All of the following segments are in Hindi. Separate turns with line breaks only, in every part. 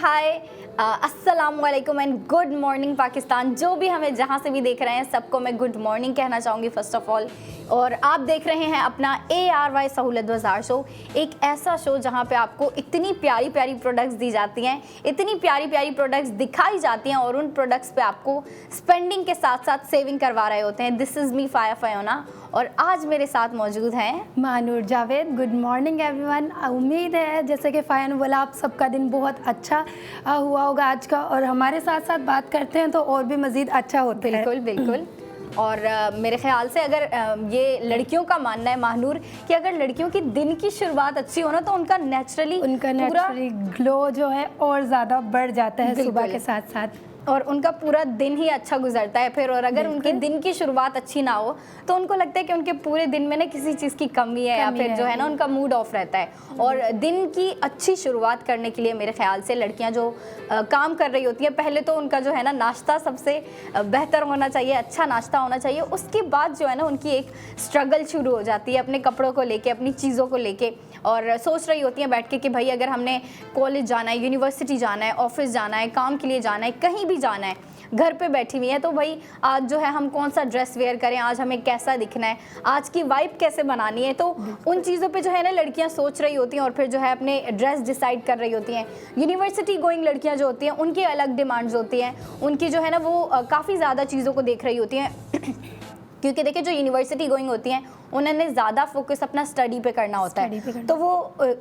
हाय, अस्सलाम वालेकुम एंड गुड मॉर्निंग पाकिस्तान। जो भी हमें जहाँ से भी देख रहे हैं सबको मैं गुड मॉर्निंग कहना चाहूँगी फर्स्ट ऑफ ऑल। और आप देख रहे हैं अपना ARY सहूलत बाज़ार शो, एक ऐसा शो जहाँ पे आपको इतनी प्यारी प्यारी प्रोडक्ट्स दी जाती हैं, इतनी प्यारी प्यारी प्रोडक्ट्स दिखाई जाती हैं और उन प्रोडक्ट्स पे आपको स्पेंडिंग के साथ साथ सेविंग करवा रहे होते हैं। दिस इज़ मी फाया फयोना और आज मेरे साथ मौजूद हैं
Mahnoor Javed. Good morning everyone. उम्मीद है जैसे कि फ़ाया ने बोला आप सबका दिन बहुत अच्छा हुआ होगा आज का, और हमारे साथ साथ बात करते हैं तो और भी मज़ीद अच्छा होता है।
बिल्कुल बिल्कुल। और मेरे ख्याल से अगर ये लड़कियों का मानना है महानूर कि अगर लड़कियों की दिन की शुरुआत अच्छी हो ना तो उनका नेचुरली
ग्लो जो है और ज़्यादा बढ़ जाता है सुबह के साथ साथ,
और उनका पूरा दिन ही अच्छा गुजरता है फिर। और अगर उनके दिन की शुरुआत अच्छी ना हो तो उनको लगता है कि उनके पूरे दिन में ना किसी चीज़ की कमी है या फिर जो है ना उनका मूड ऑफ रहता है। और दिन की अच्छी शुरुआत करने के लिए मेरे ख्याल से लड़कियां जो काम कर रही होती हैं, पहले तो उनका जो है ना नाश्ता सबसे बेहतर होना चाहिए, अच्छा नाश्ता होना चाहिए। उसके बाद जो है ना उनकी एक स्ट्रगल शुरू हो जाती है अपने कपड़ों को लेके, अपनी चीज़ों को लेके, और सोच रही होती हैं बैठ के कि भाई अगर हमने कॉलेज जाना है, यूनिवर्सिटी जाना है, ऑफिस जाना है, काम के लिए जाना है, कहीं भी जाना है, घर पे बैठी हुई है तो भाई आज जो है हम कौन सा ड्रेस वेयर करें, आज हमें कैसा दिखना है, आज की वाइब कैसे बनानी है। तो उन चीज़ों पे जो है ना लड़कियां सोच रही होती हैं और फिर जो है अपने ड्रेस डिसाइड कर रही होती हैं। यूनिवर्सिटी गोइंग लड़कियां जो होती हैं उनकी अलग डिमांड्स होती हैं, उनकी जो है ना वो काफ़ी ज़्यादा चीज़ों को देख रही होती हैं क्योंकि देखिए जो यूनिवर्सिटी गोइंग होती हैं उन्होंने ज़्यादा फोकस अपना स्टडी पे करना होता है, तो वो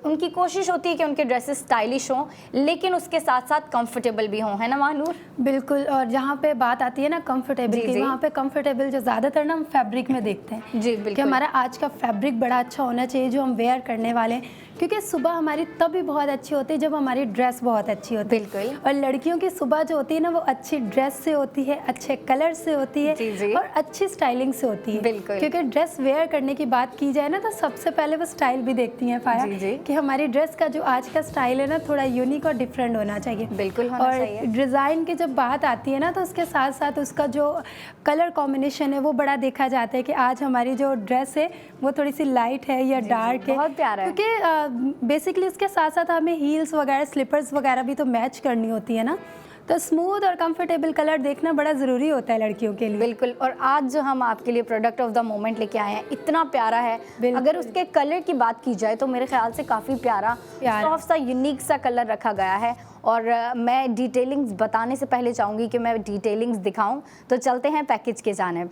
उनकी कोशिश होती है कि उनके ड्रेसेस स्टाइलिश हों लेकिन उसके साथ साथ कंफर्टेबल भी हों, है ना महानूर?
बिल्कुल। और जहाँ पे बात आती है ना कंफर्टेबिलिटी, वहाँ पे कंफर्टेबल जो ज़्यादातर ना हम फैब्रिक में देखते हैं
जी बिल्कुल,
कि हमारा आज का फैब्रिक बड़ा अच्छा होना चाहिए जो हम वेयर करने वाले हैं, क्योंकि सुबह हमारी तभी बहुत अच्छी होती है जब हमारी ड्रेस बहुत अच्छी होती है।
बिल्कुल।
और लड़कियों की सुबह जो होती है ना वो अच्छी ड्रेस से होती है, अच्छे कलर से होती है,
जी।
और अच्छी स्टाइलिंग से होती है।
बिल्कुल।
क्योंकि ड्रेस वेयर करने की बात की जाए ना तो सबसे पहले वो स्टाइल भी देखती हैं फाया कि हमारी ड्रेस का जो आज का स्टाइल है ना थोड़ा यूनिक और डिफरेंट होना चाहिए।
बिल्कुल होना चाहिए।
और डिज़ाइन की जब बात आती है ना तो उसके साथ साथ उसका जो कलर कॉम्बिनेशन है वो बड़ा देखा जाता है कि आज हमारी जो ड्रेस है वो थोड़ी सी लाइट है या डार्क है,
बहुत प्यारा है।
क्योंकि बेसिकली उसके साथ साथ हमें हील्स वगैरह, स्लीपर्स वगैरह भी तो मैच करनी होती है ना, तो स्मूथ और कंफर्टेबल कलर देखना बड़ा ज़रूरी होता है लड़कियों के लिए।
बिल्कुल। और आज जो हम आपके लिए प्रोडक्ट ऑफ द मोमेंट लेके आए हैं इतना प्यारा है, अगर उसके कलर की बात की जाए तो मेरे ख्याल से काफ़ी प्यारा सॉफ्ट सा यूनिक सा कलर रखा गया है। और मैं डिटेलिंग्स बताने से पहले चाहूँगी कि मैं डिटेलिंग्स दिखाऊँ, तो चलते हैं पैकेज के जानिब।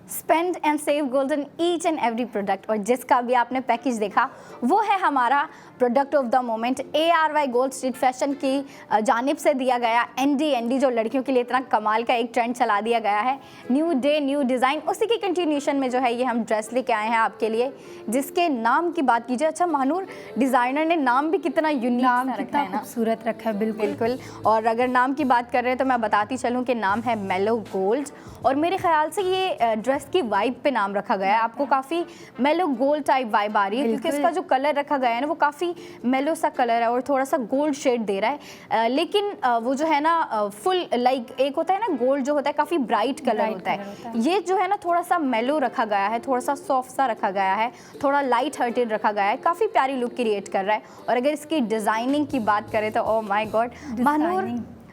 Spend and save golden each and every product, और जिसका भी आपने पैकेज देखा वो है हमारा product of the moment ARY gold street fashion की जानिब से दिया गया ND जो लड़कियों के लिए इतना कमाल का एक ट्रेंड चला दिया गया है, न्यू डे न्यू डिज़ाइन। उसी की कंटिन्यूशन में जो है ये हम ड्रेस लेके आए हैं आपके लिए, जिसके नाम की बात कीजिए। अच्छा महानूर, डिज़ाइनर ने नाम भी कितना यूनिक रखा है ना,
खूबसूरत रखा है। बिल्कुल।
और अगर नाम की बात कर रहे हैं तो मैं बताती चलूँ कि नाम है मेलो गोल्ड, और मेरे ख्याल से ये ड्रेस की वाइब पे नाम रखा गया है। आपको काफ़ी मेलो गोल्ड टाइप वाइब आ रही है क्योंकि इसका जो कलर रखा गया है ना वो काफ़ी मेलो सा कलर है और थोड़ा सा गोल्ड शेड दे रहा है, लेकिन वो जो है ना फुल लाइक एक होता है ना गोल्ड जो होता है काफ़ी ब्राइट कलर होता है, ये जो है ना थोड़ा सा मेलो रखा गया है, थोड़ा सा सॉफ्ट सा रखा गया है, थोड़ा लाइट हार्टेड रखा गया है, काफ़ी प्यारी लुक क्रिएट कर रहा है। और अगर इसकी डिज़ाइनिंग की बात करें तो ओ माय गॉड,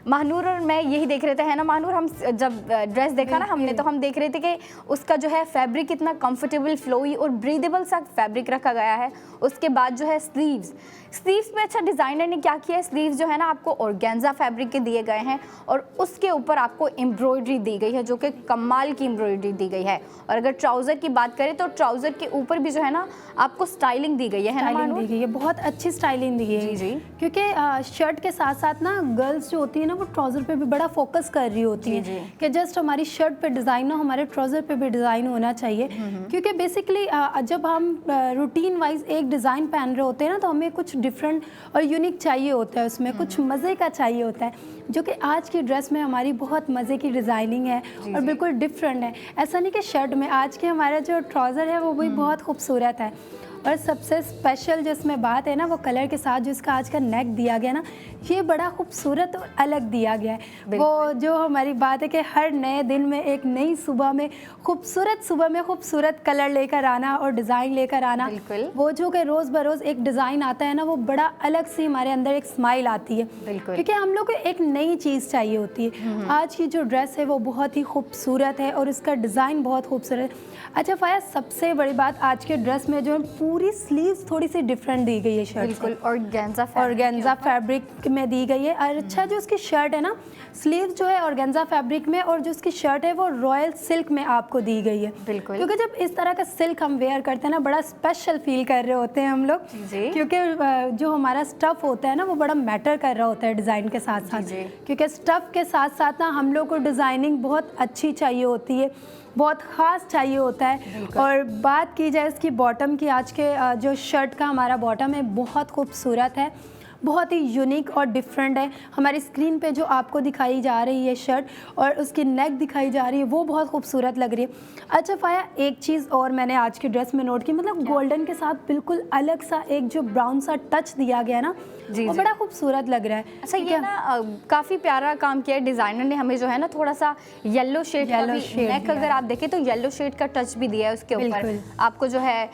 महानूर और मैं यही देख रहे थे, है ना महानूर, हम जब ड्रेस देखा ना हमने तो हम देख रहे थे कि उसका जो है फैब्रिक इतना कंफर्टेबल, फ्लोई और ब्रीदेबल सा फैब्रिक रखा गया है। उसके बाद जो है स्लीव्स में अच्छा डिज़ाइनर ने क्या किया है, स्लीव्स जो है ना आपको ऑर्गेन्जा फैब्रिक के दिए गए हैं और उसके ऊपर आपको एम्ब्रॉयडरी दी गई है जो कि कमाल की एम्ब्रॉयडरी दी गई है। और अगर ट्राउज़र की बात करें तो ट्राउज़र के ऊपर भी जो है ना आपको स्टाइलिंग दी गई है,
बहुत अच्छी स्टाइलिंग दी गई है।
जी।
क्योंकि शर्ट के साथ साथ ना गर्ल्स जो होती है ना ना वो ट्राउज़र पे भी बड़ा फोकस कर रही होती
जी,
है
जी।
कि जस्ट हमारी शर्ट पे डिज़ाइन हो, हमारे ट्राउज़र पे भी डिज़ाइन होना चाहिए। क्योंकि बेसिकली जब हम रूटीन वाइज एक डिज़ाइन पहन रहे होते हैं ना, तो हमें कुछ डिफरेंट और यूनिक चाहिए होता है, उसमें कुछ मज़े का चाहिए होता है, जो कि आज की ड्रेस में हमारी बहुत मज़े की डिज़ाइनिंग है और बिल्कुल डिफरेंट है। ऐसा नहीं कि शर्ट में, आज के हमारा जो ट्राउज़र है वो भी बहुत खूबसूरत है। और सबसे स्पेशल जो इसमें बात है ना, वो कलर के साथ जो इसका आज का नेक दिया गया ना, ये बड़ा खूबसूरत और अलग दिया गया है। वो जो हमारी बात है कि हर नए दिन में, एक नई सुबह में खूबसूरत कलर लेकर आना और डिज़ाइन लेकर आना, वो जो कि रोज़ बरोज़ एक डिज़ाइन आता है ना, वो बड़ा अलग सी हमारे अंदर एक स्माइल आती है, क्योंकि हम लोग को एक नई चीज़ चाहिए होती है। आज की जो ड्रेस है वो बहुत ही खूबसूरत है और इसका डिज़ाइन बहुत खूबसूरत है। अच्छा फाया, सबसे बड़ी बात आज के ड्रेस में जो पूरी स्लीव्स थोड़ी सी डिफरेंट दी गई है शर्ट,
बिल्कुल
ऑर्गेन्जा फैब्रिक में दी गई है। और अच्छा जो उसकी शर्ट है ना, स्लीव जो है ऑर्गेन्जा फैब्रिक में, और जो उसकी शर्ट है वो रॉयल सिल्क में आपको दी गई है।
बिल्कुल,
क्योंकि जब इस तरह का सिल्क हम वेयर करते हैं ना, बड़ा स्पेशल फील कर रहे होते हैं हम लोग, क्योंकि जो हमारा स्टफ़ होता है ना, वो बड़ा मैटर कर रहा होता है डिज़ाइन के साथ साथ। क्योंकि स्टफ़ के साथ साथ ना हम लोग को डिज़ाइनिंग बहुत अच्छी चाहिए होती है, बहुत ख़ास चाहिए होता है। और बात की जाए इसकी बॉटम की, आज के जो शर्ट का हमारा बॉटम है बहुत खूबसूरत है, बहुत ही यूनिक और डिफरेंट है। हमारी स्क्रीन पे जो आपको दिखाई जा रही है शर्ट और उसकी नेक दिखाई जा रही है, वो बहुत खूबसूरत लग रही है। अच्छा फाया, एक चीज़ और मैंने आज की ड्रेस में नोट की, मतलब गोल्डन के साथ बिल्कुल अलग सा एक जो ब्राउन सा टच दिया गया ना, वो बड़ा खूबसूरत लग रहा है।
अच्छा, ये ना काफ़ी प्यारा काम किया है डिज़ाइनर ने, हमें जो है ना थोड़ा सा येलो शेड नेक, अगर आप देखें तो येलो शेड का टच भी दिया है उसके ऊपर, आपको जो है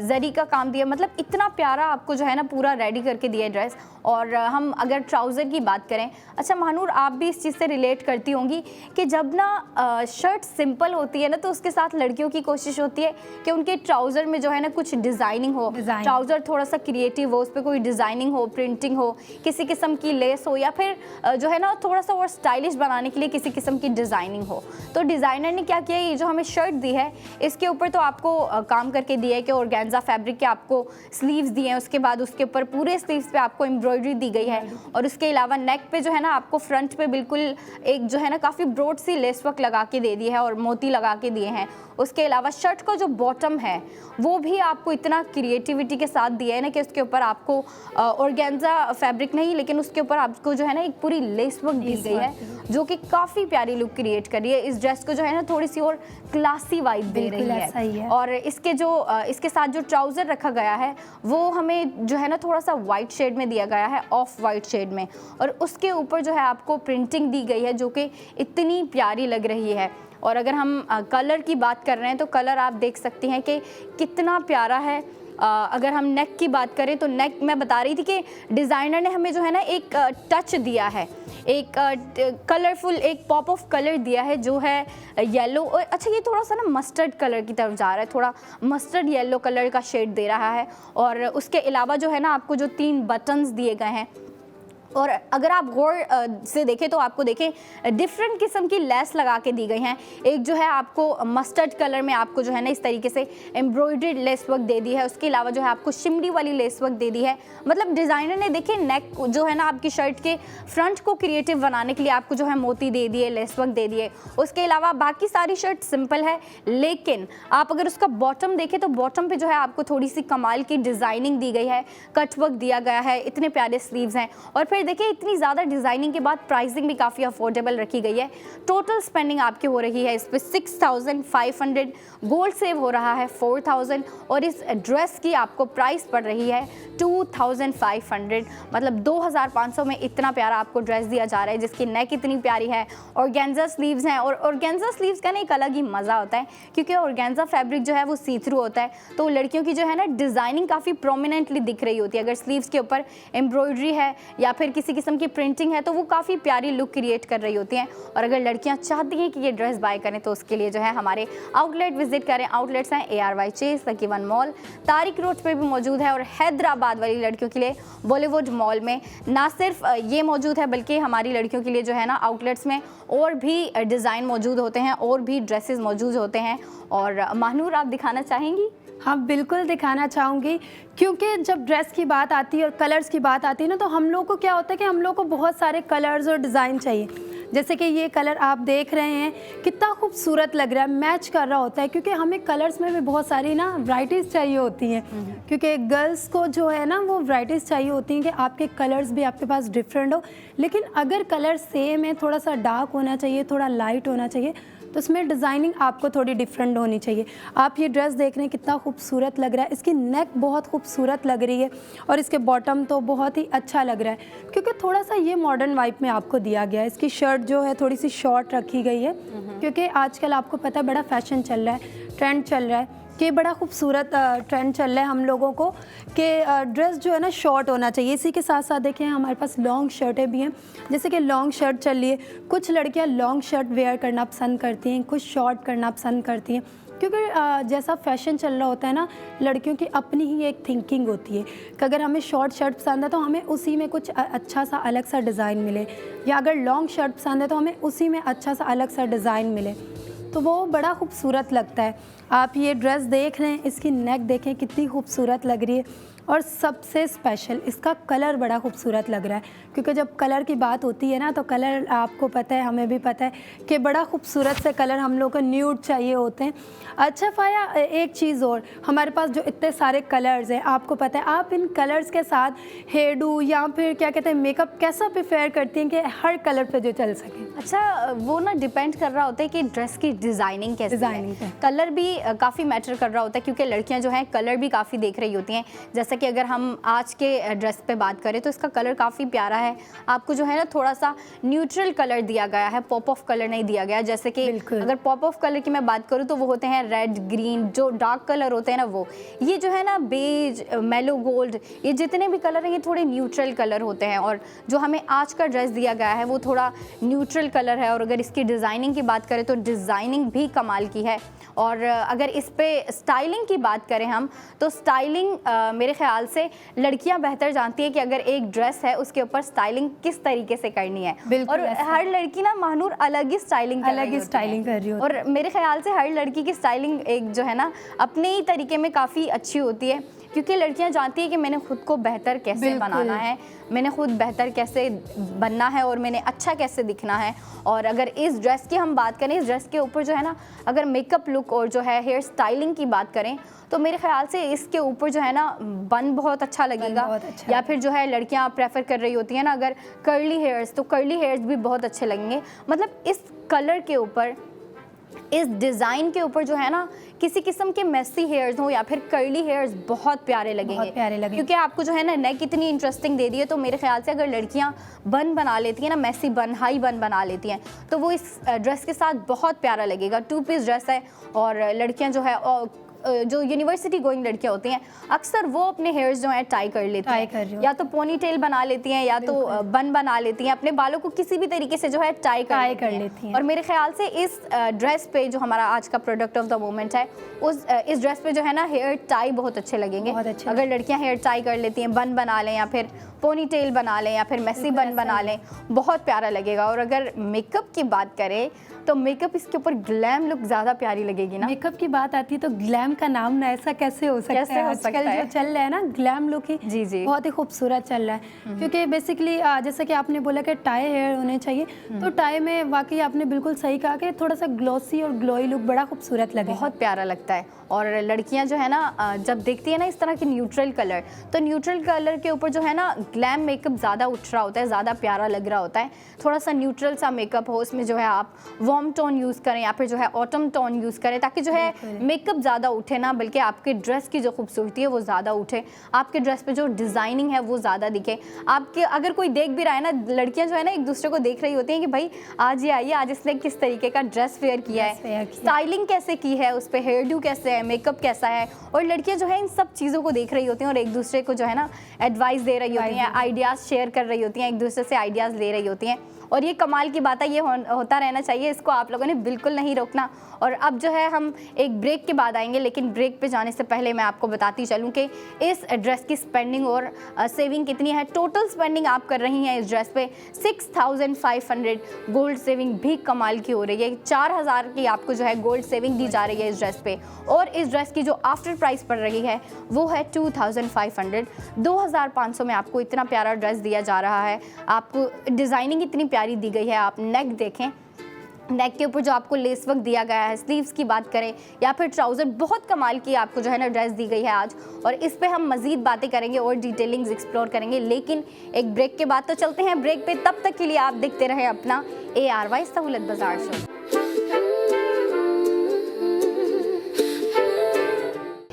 जरी का काम दिया, मतलब इतना प्यारा आपको जो है ना पूरा रेडी करके दिया है ड्रेस। और हम अगर ट्राउज़र की बात करें, अच्छा महानूर, आप भी इस चीज़ से रिलेट करती होंगी कि जब ना शर्ट सिंपल होती है ना, तो उसके साथ लड़कियों की कोशिश होती है कि उनके ट्राउज़र में जो है ना कुछ डिज़ाइनिंग हो, ट्राउज़र थोड़ा सा क्रिएटिव हो, उस पर कोई डिज़ाइनिंग हो, प्रिंटिंग हो, किसी किस्म की लेस हो, या फिर जो है ना थोड़ा सा और स्टाइलिश बनाने के लिए किसी किस्म की डिज़ाइनिंग हो। तो डिज़ाइनर ने क्या किया, ये जो हमें शर्ट दी है इसके ऊपर तो आपको काम करके दिया है कि ऑर्गेन्जा फैब्रिक के आपको स्लीव्स दिए हैं, उसके बाद उसके ऊपर पूरे स्लीव्स पे आपको एम्ब्रॉयडरी दी गई है, और उसके अलावा नेक पे जो है ना आपको फ्रंट पे बिल्कुल एक जो है ना काफ़ी ब्रॉड सी लेस वर्क लगा के दे दी है और मोती लगा के दिए हैं। उसके अलावा शर्ट का जो बॉटम है वो भी आपको इतना क्रिएटिविटी के साथ दिया है ना कि उसके ऊपर आपको ऑर्गेन्जा फैब्रिक नहीं, लेकिन उसके ऊपर आपको जो है ना एक पूरी लेस वर्क दी गई है, जो कि काफ़ी प्यारी लुक क्रिएट कर रही है। इस ड्रेस को जो है ना थोड़ी सी और क्लासी वाइब दे रही है। और इसके जो इसके साथ जो ट्राउज़र रखा गया है वो हमें जो है ना थोड़ा सा वाइट शेड में दिया गया है, ऑफ वाइट शेड में, और उसके ऊपर जो है आपको प्रिंटिंग दी गई है जो कि इतनी प्यारी लग रही है। और अगर हम कलर की बात कर रहे हैं तो कलर आप देख सकती हैं कि कितना प्यारा है। अगर हम नेक की बात करें तो नेक, मैं बता रही थी कि डिज़ाइनर ने हमें जो है ना एक टच दिया है, एक कलरफुल, एक पॉप ऑफ कलर दिया है जो है येलो। और अच्छा, ये थोड़ा सा ना मस्टर्ड कलर की तरफ जा रहा है, थोड़ा मस्टर्ड येलो कलर का शेड दे रहा है। और उसके अलावा जो है ना आपको जो 3 बटन्स दिए गए हैं, और अगर आप गौर से देखें तो आपको देखें डिफरेंट किस्म की लेस लगा के दी गई हैं। एक जो है आपको मस्टर्ड कलर में आपको जो है ना इस तरीके से एम्ब्रॉयडर्ड लेस वर्क दे दी है, उसके अलावा जो है आपको शिमरी वाली लेस वर्क दे दी है। मतलब डिज़ाइनर ने देखें नेक जो है ना आपकी शर्ट के फ्रंट को क्रिएटिव बनाने के लिए आपको जो है मोती दे दिए, लेस वर्क दे दिए। उसके अलावा बाकी सारी शर्ट सिंपल है, लेकिन आप अगर उसका बॉटम देखें तो बॉटम पे जो है आपको थोड़ी सी कमाल की डिज़ाइनिंग दी गई है, कट वर्क दिया गया है, इतने प्यारे स्लीव्स हैं। और फिर देखिए इतनी ज़्यादा डिज़ाइनिंग के बाद प्राइसिंग भी काफ़ी अफोर्डेबल रखी गई है। टोटल स्पेंडिंग आपकी हो रही है इस पर 6500, गोल्ड सेव हो रहा है 4000, और इस ड्रेस की आपको प्राइस पड़ रही है 2500। मतलब 2500 में इतना प्यारा आपको ड्रेस दिया जा रहा है, जिसकी नेक इतनी प्यारी है, ऑर्गेन्जा स्लीव्स हैं। और ऑर्गेन्जा स्लीव्स का ना एक अलग ही मज़ा होता है, क्योंकि ऑर्गेन्जा फैब्रिक जो है वो सी थ्रू होता है, तो लड़कियों की जो है ना डिज़ाइनिंग काफ़ी प्रोमिनेंटली दिख रही होती है। अगर स्लीव्स के ऊपर एम्ब्रॉयडरी है या फिर किसी किस्म की प्रिंटिंग है तो वो काफ़ी प्यारी लुक क्रिएट कर रही होती हैं। और अगर लड़कियां चाहती हैं कि ये ड्रेस बाय करें तो उसके लिए जो है हमारे आउटलेट विजिट करें। आउटलेट्स हैं ARY chase, lucky one mall, Tariq road पे भी मौजूद है, और हैदराबाद वाली लड़कियों के लिए बॉलीवुड मॉल में ना सिर्फ ये मौजूद है बल्कि हमारी लड़कियों के लिए जो है ना आउटलेट्स में और भी डिज़ाइन मौजूद होते हैं और भी ड्रेसेस मौजूद होते हैं। और महानूर, आप दिखाना चाहेंगी?
हाँ, बिल्कुल दिखाना चाहूँगी, क्योंकि जब ड्रेस की बात आती है और कलर्स की बात आती है ना, तो हम लोग को क्या होता है कि हम लोग को बहुत सारे कलर्स और डिज़ाइन चाहिए। जैसे कि ये कलर आप देख रहे हैं, कितना खूबसूरत लग रहा है, मैच कर रहा होता है, क्योंकि हमें कलर्स में भी बहुत सारी ना वैराइटीज़ चाहिए होती हैं, क्योंकि गर्ल्स को जो है ना वो वैराइटीज़ चाहिए होती हैं कि आपके कलर्स भी आपके पास डिफरेंट हो। लेकिन अगर कलर सेम है, थोड़ा सा डार्क होना चाहिए, थोड़ा लाइट होना चाहिए, तो इसमें डिज़ाइनिंग आपको थोड़ी डिफरेंट होनी चाहिए। आप ये ड्रेस देख रहे हैं कितना खूबसूरत लग रहा है, इसकी नेक बहुत खूबसूरत लग रही है और इसके बॉटम तो बहुत ही अच्छा लग रहा है, क्योंकि थोड़ा सा ये मॉडर्न वाइब में आपको दिया गया है। इसकी शर्ट जो है थोड़ी सी शॉर्ट रखी गई है, क्योंकि आजकल आपको पता है बड़ा फैशन चल रहा है, ट्रेंड चल रहा है कि बड़ा खूबसूरत ट्रेंड चल रहा है हम लोगों को कि ड्रेस जो है ना शॉर्ट होना चाहिए। इसी के साथ साथ देखें हमारे पास लॉन्ग शर्टें भी हैं, जैसे कि लॉन्ग शर्ट चल रही है। कुछ लड़कियां लॉन्ग शर्ट वेयर करना पसंद करती हैं, कुछ शॉर्ट करना पसंद करती हैं, क्योंकि जैसा फैशन चल रहा होता है ना, लड़कियों की अपनी ही एक थिंकिंग होती है कि अगर हमें शॉर्ट शर्ट पसंद है तो हमें उसी में कुछ अच्छा सा अलग सा डिज़ाइन मिले, या अगर लॉन्ग शर्ट पसंद है तो हमें उसी में अच्छा सा अलग सा डिज़ाइन मिले, तो वो बड़ा खूबसूरत लगता है। आप ये ड्रेस देख रहे हैं, इसकी नेक देखें कितनी खूबसूरत लग रही है, और सबसे स्पेशल इसका कलर बड़ा खूबसूरत लग रहा है, क्योंकि जब कलर की बात होती है ना, तो कलर आपको पता है, हमें भी पता है कि बड़ा खूबसूरत से कलर हम लोग को न्यूड चाहिए होते हैं। अच्छा फ़ाया, एक चीज़ और, हमारे पास जो इतने सारे कलर्स हैं, आपको पता है आप इन कलर्स के साथ हेयर डू या फिर क्या कहते हैं मेकअप कैसा प्रेफर करती हैं कि हर कलर पे जो चल सके?
अच्छा, वो ना डिपेंड कर रहा होता है कि ड्रेस की डिज़ाइनिंग कैसी है। कलर भी काफ़ी मैटर कर रहा होता है, क्योंकि लड़कियां जो हैं कलर भी काफ़ी देख रही होती हैं। जैसे कि अगर हम आज के ड्रेस पे बात करें तो इसका कलर काफ़ी प्यारा है। आपको जो है ना थोड़ा सा न्यूट्रल कलर दिया गया है, पॉप ऑफ कलर नहीं दिया गया। जैसे कि अगर पॉप ऑफ कलर की मैं बात करूँ तो वो होते हैं रेड, ग्रीन, जो डार्क कलर होते हैं ना वो। ये जो है ना बेज, मेलो गोल्ड, ये जितने भी कलर हैं ये थोड़े न्यूट्रल कलर होते हैं, और जो हमें आज का ड्रेस दिया गया है वो थोड़ा न्यूट्रल कलर है। और अगर इसकी डिज़ाइनिंग की बात करें तो डिज़ाइनिंग भी कमाल की है। और अगर इस पे स्टाइलिंग की बात करें हम, तो स्टाइलिंग मेरे ख्याल से लड़कियां बेहतर जानती है कि अगर एक ड्रेस है उसके ऊपर स्टाइलिंग किस तरीके से करनी है। और हर लड़की ना महानूर अलग ही स्टाइलिंग कर रही होती है। और मेरे ख्याल से हर लड़की की स्टाइलिंग एक जो है ना अपने ही तरीके में काफ़ी अच्छी होती है, क्योंकि लड़कियां जानती है कि मैंने खुद को बेहतर कैसे बनाना है, मैंने खुद बेहतर कैसे बनना है, और मैंने अच्छा कैसे दिखना है। और अगर इस ड्रेस की हम बात करें, इस ड्रेस के ऊपर जो है ना अगर मेकअप लुक और जो है हेयर स्टाइलिंग की बात करें, तो मेरे ख्याल से इसके ऊपर जो है ना बन बहुत अच्छा लगेगा। या फिर जो है लड़कियां प्रेफर कर रही होती हैं ना अगर कर्ली हेयर्स, तो कर्ली हेयर्स भी बहुत अच्छे लगेंगे। मतलब इस कलर के ऊपर, इस डिज़ाइन के ऊपर जो है ना किसी किस्म के मेसी हेयर्स हो या फिर कर्ली हेयर्स बहुत प्यारे लगेंगे, क्योंकि आपको जो है ना नेक इतनी इंटरेस्टिंग दे दी है। तो मेरे ख्याल से अगर लड़कियां बन बना लेती हैं ना, मेसी बन, हाई बन बना लेती हैं, तो वो इस ड्रेस के साथ बहुत प्यारा लगेगा। 2 पीस ड्रेस है, और लड़कियां जो है जो यूनिवर्सिटी गोइंग लड़कियां होती हैं अक्सर वो अपने हेयर्स जो हैं टाई कर लेती हैं, या तो पोनी टेल बना लेती हैं या तो बन बना लेती हैं, अपने बालों को किसी भी तरीके से जो है टाई कर लेती हैं। और मेरे ख्याल से इस ड्रेस पे जो हमारा आज का प्रोडक्ट ऑफ द मोमेंट है, इस ड्रेस पे जो है ना हेयर टाई बहुत अच्छे लगेंगे। अगर लड़कियां हेयर टाई कर लेती हैं, बन बना लें या फिर पोनी टेल बना लें या फिर मेसी बन बना लें, बहुत प्यारा लगेगा। और अगर मेकअप की बात करें तो मेकअप इसके ऊपर ग्लैम लुक ज़्यादा प्यारी लगेगी ना।
मेकअप की बात आती है तो ग्लैम का नाम ना ऐसा कैसे हो सकता है? आजकल जो चल रहा है ना ग्लैम लुक ही जी बहुत ही खूबसूरत चल रहा है, क्योंकि बेसिकली जैसे कि आपने बोला कि टाई हेयर होने चाहिए, तो टाई में वाकई आपने बिल्कुल सही कहा कि थोड़ा सा ग्लॉसी और ग्लोई लुक बड़ा खूबसूरत लगे,
बहुत प्यारा लगता है। और लड़कियां जो है ना जब देखती है ना इस तरह के न्यूट्रल कलर, तो न्यूट्रल कलर के ऊपर जो है ना ग्लैम मेकअप ज़्यादा उठ रहा होता है, ज़्यादा प्यारा लग रहा होता है। थोड़ा सा न्यूट्रल सा मेकअप हो, उसमें जो है आप वार्म टोन यूज़ करें या फिर जो है ऑटम टोन यूज़ करें, ताकि जो है मेकअप ज़्यादा उठे ना, बल्कि आपके ड्रेस की जो खूबसूरती है वो ज़्यादा उठे, आपके ड्रेस पे जो डिज़ाइनिंग है वो ज़्यादा दिखे। आपके अगर कोई देख भी रहा है ना, लड़कियां जो है ना एक दूसरे को देख रही होती हैं कि भाई आज ये आइए, आज इसने किस तरीके का ड्रेस वेयर किया है, स्टाइलिंग कैसे की है, उस पर हेयर डू कैसे है, मेकअप कैसा है। और लड़कियां जो है इन सब चीज़ों को देख रही होती हैं और एक दूसरे को जो है ना एडवाइस दे रही होती हैं, आइडियाज़ शेयर कर रही होती हैं, एक दूसरे से आइडियाज़ ले रही होती हैं। और ये कमाल की बात है, ये होता रहना चाहिए, इसको आप लोगों ने बिल्कुल नहीं रोकना। और अब जो है हम एक ब्रेक के बाद आएंगे, लेकिन ब्रेक पे जाने से पहले मैं आपको बताती चलूँ कि इस ड्रेस की स्पेंडिंग और सेविंग कितनी है। टोटल स्पेंडिंग आप कर रही हैं इस ड्रेस पे 6500 गोल्ड सेविंग भी कमाल की हो रही है। 4000 की आपको जो है गोल्ड सेविंग दी जा रही है इस ड्रेस पे, और इस ड्रेस की जो आफ्टर प्राइस पड़ रही है वो है 2500। 2500 में आपको इतना प्यारा ड्रेस दिया जा रहा है। आपको डिज़ाइनिंग इतनी प्यारी दी गई है। आप नेक देखें, नेक के ऊपर जो आपको लेस वर्क दिया गया है, स्लीव्स की बात करें या फिर ट्राउज़र, बहुत कमाल की आपको जो है ना ड्रेस दी गई है आज। और इस पे हम मज़ीद बातें करेंगे और डिटेलिंग्स एक्सप्लोर करेंगे, लेकिन एक ब्रेक के बाद तो चलते हैं ब्रेक पे। तब तक के लिए आप देखते रहे अपना ARY सहूलत बाजार show.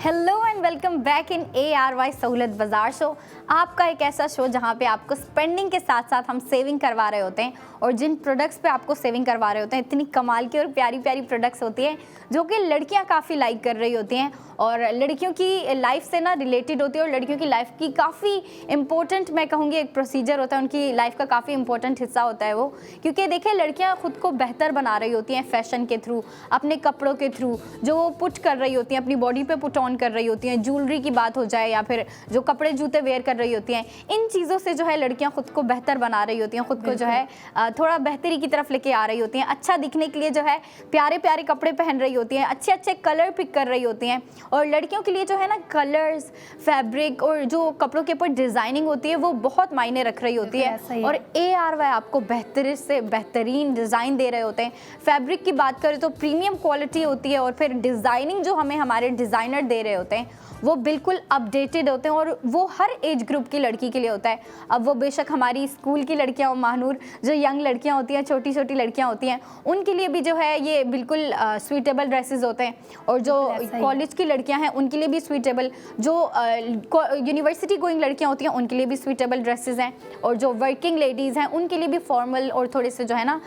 Hello and welcome back in ARY सहूलत बाजार शो, आपका एक ऐसा शो जहाँ पे आपको स्पेंडिंग के साथ साथ हम सेविंग करवा रहे होते हैं। और जिन प्रोडक्ट्स पे आपको सेविंग करवा रहे होते हैं, इतनी कमाल की और प्यारी प्यारी प्रोडक्ट्स होती हैं जो कि लड़कियाँ काफ़ी लाइक कर रही होती हैं और लड़कियों की लाइफ से ना रिलेटेड होती है। और लड़कियों की लाइफ की काफ़ी इंपॉर्टेंट, मैं कहूँगी, एक प्रोसीजर होता है, उनकी लाइफ का काफ़ी इंपॉर्टेंट हिस्सा होता है वो। क्योंकि देखिए, लड़कियाँ खुद को बेहतर बना रही होती हैं फैशन के थ्रू, अपने कपड़ों के थ्रू, जो वो पुट कर रही होती हैं, अपनी बॉडी पे पुट ऑन कर रही होती हैं। ज्वेलरी की बात हो जाए या फिर जो कपड़े जूते वेयर कर रही होती हैं, इन चीज़ों से जो है लड़कियाँ खुद को बेहतर बना रही होती हैं, खुद को जो है थोड़ा बेहतरी की तरफ लेके आ रही होती हैं। अच्छा दिखने के लिए जो है प्यारे प्यारे कपड़े पहन रही होती हैं, अच्छे अच्छे कलर पिक कर रही होती हैं। और लड़कियों के लिए जो है ना कलर्स, फैब्रिक और जो कपड़ों के ऊपर डिज़ाइनिंग होती है वो बहुत मायने रख रही होती है। और ARY आपको बेहतर से बेहतरीन डिज़ाइन दे रहे होते हैं। फैब्रिक की बात करें तो प्रीमियम क्वालिटी होती है, और फिर डिज़ाइनिंग जो हमें हमारे डिज़ाइनर दे रहे होते हैं वो बिल्कुल अपडेटेड होते हैं, और वो हर एज ग्रुप की लड़की के लिए होता है। अब वो बेशक हमारी स्कूल की लड़कियां हो, महानूर जो यंग लड़कियां होती हैं, छोटी छोटी लड़कियां होती हैं, उनके लिए भी जो है ये बिल्कुल स्वीटेबल ड्रेसेस होते हैं। और जो कॉलेज की लड़कियां हैं उनके लिए भी स्वीटेबल, जो यूनिवर्सिटी गोइंग लड़कियां होती हैं उनके लिए भी स्वीटेबल ड्रेसेस हैं। और जो वर्किंग लेडीज़ हैं उनके लिए भी फॉर्मल और थोड़े से जो है ना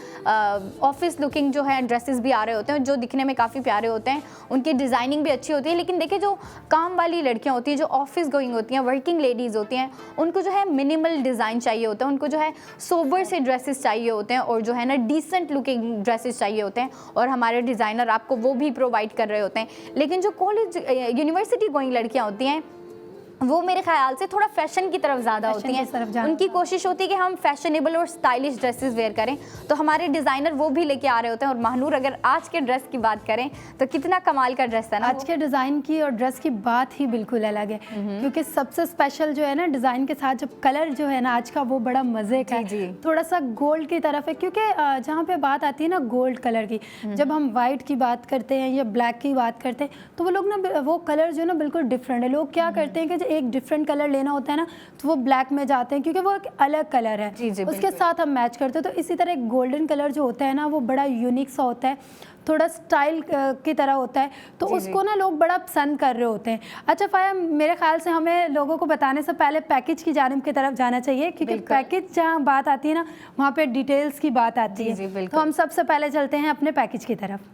ऑफिस लुकिंग जो है ड्रेसेस भी आ रहे होते हैं, जो दिखने में काफ़ी प्यारे होते हैं। उनकी डिज़ाइनिंग भी अच्छी होती है। लेकिन देखिए, जो काम वाली लड़कियां होती हैं, जो ऑफिस गोइंग होती हैं, वर्किंग लेडीज़ होती हैं, उनको जो है मिनिमल डिज़ाइन चाहिए होता है, उनको जो है सोबर से ड्रेसेस चाहिए होते हैं, और जो है ना डिसेंट लुकिंग ड्रेसेस चाहिए होते हैं। और हमारे डिज़ाइनर आपको वो भी प्रोवाइड कर रहे होते हैं। लेकिन जो कॉलेज यूनिवर्सिटी गोइंग लड़कियां होती हैं वो मेरे ख्याल से थोड़ा फैशन की तरफ ज़्यादा होती हैं। उनकी कोशिश होती है कि हम फैशनेबल और स्टाइलिश ड्रेसेस वेयर करें, तो हमारे डिज़ाइनर वो भी लेके आ रहे होते हैं। और महानूर, अगर आज के ड्रेस की बात करें तो कितना कमाल का ड्रेस है ना।
आज के डिज़ाइन की और ड्रेस की बात ही बिल्कुल अलग है, क्योंकि सबसे स्पेशल जो है ना डिज़ाइन के साथ जब कलर जो है ना आज का वो बड़ा मज़े का है, थोड़ा सा गोल्ड की तरफ है। क्योंकि जहाँ पे बात आती है ना गोल्ड कलर की, जब हम वाइट की बात करते हैं या ब्लैक की बात करते हैं तो वो लोग ना वो कलर जो है ना बिल्कुल डिफरेंट है। लोग क्या करते हैं कि एक डिफरेंट कलर लेना होता है ना तो वो ब्लैक में जाते हैं, क्योंकि वो एक अलग कलर है, उसके साथ हम मैच करते हैं। तो इसी तरह एक गोल्डन कलर जो होता है ना वो बड़ा यूनिक सा होता है, थोड़ा स्टाइल की तरह होता है, तो उसको ना लोग बड़ा पसंद कर रहे होते हैं। अच्छा फाया, मेरे ख्याल से हमें लोगों को बताने से पहले पैकेज की जानिब की तरफ जाना चाहिए, क्योंकि पैकेज जहाँ बात आती है ना वहाँ पे डिटेल्स की बात आती है। तो हम सबसे पहले चलते हैं अपने पैकेज की तरफ।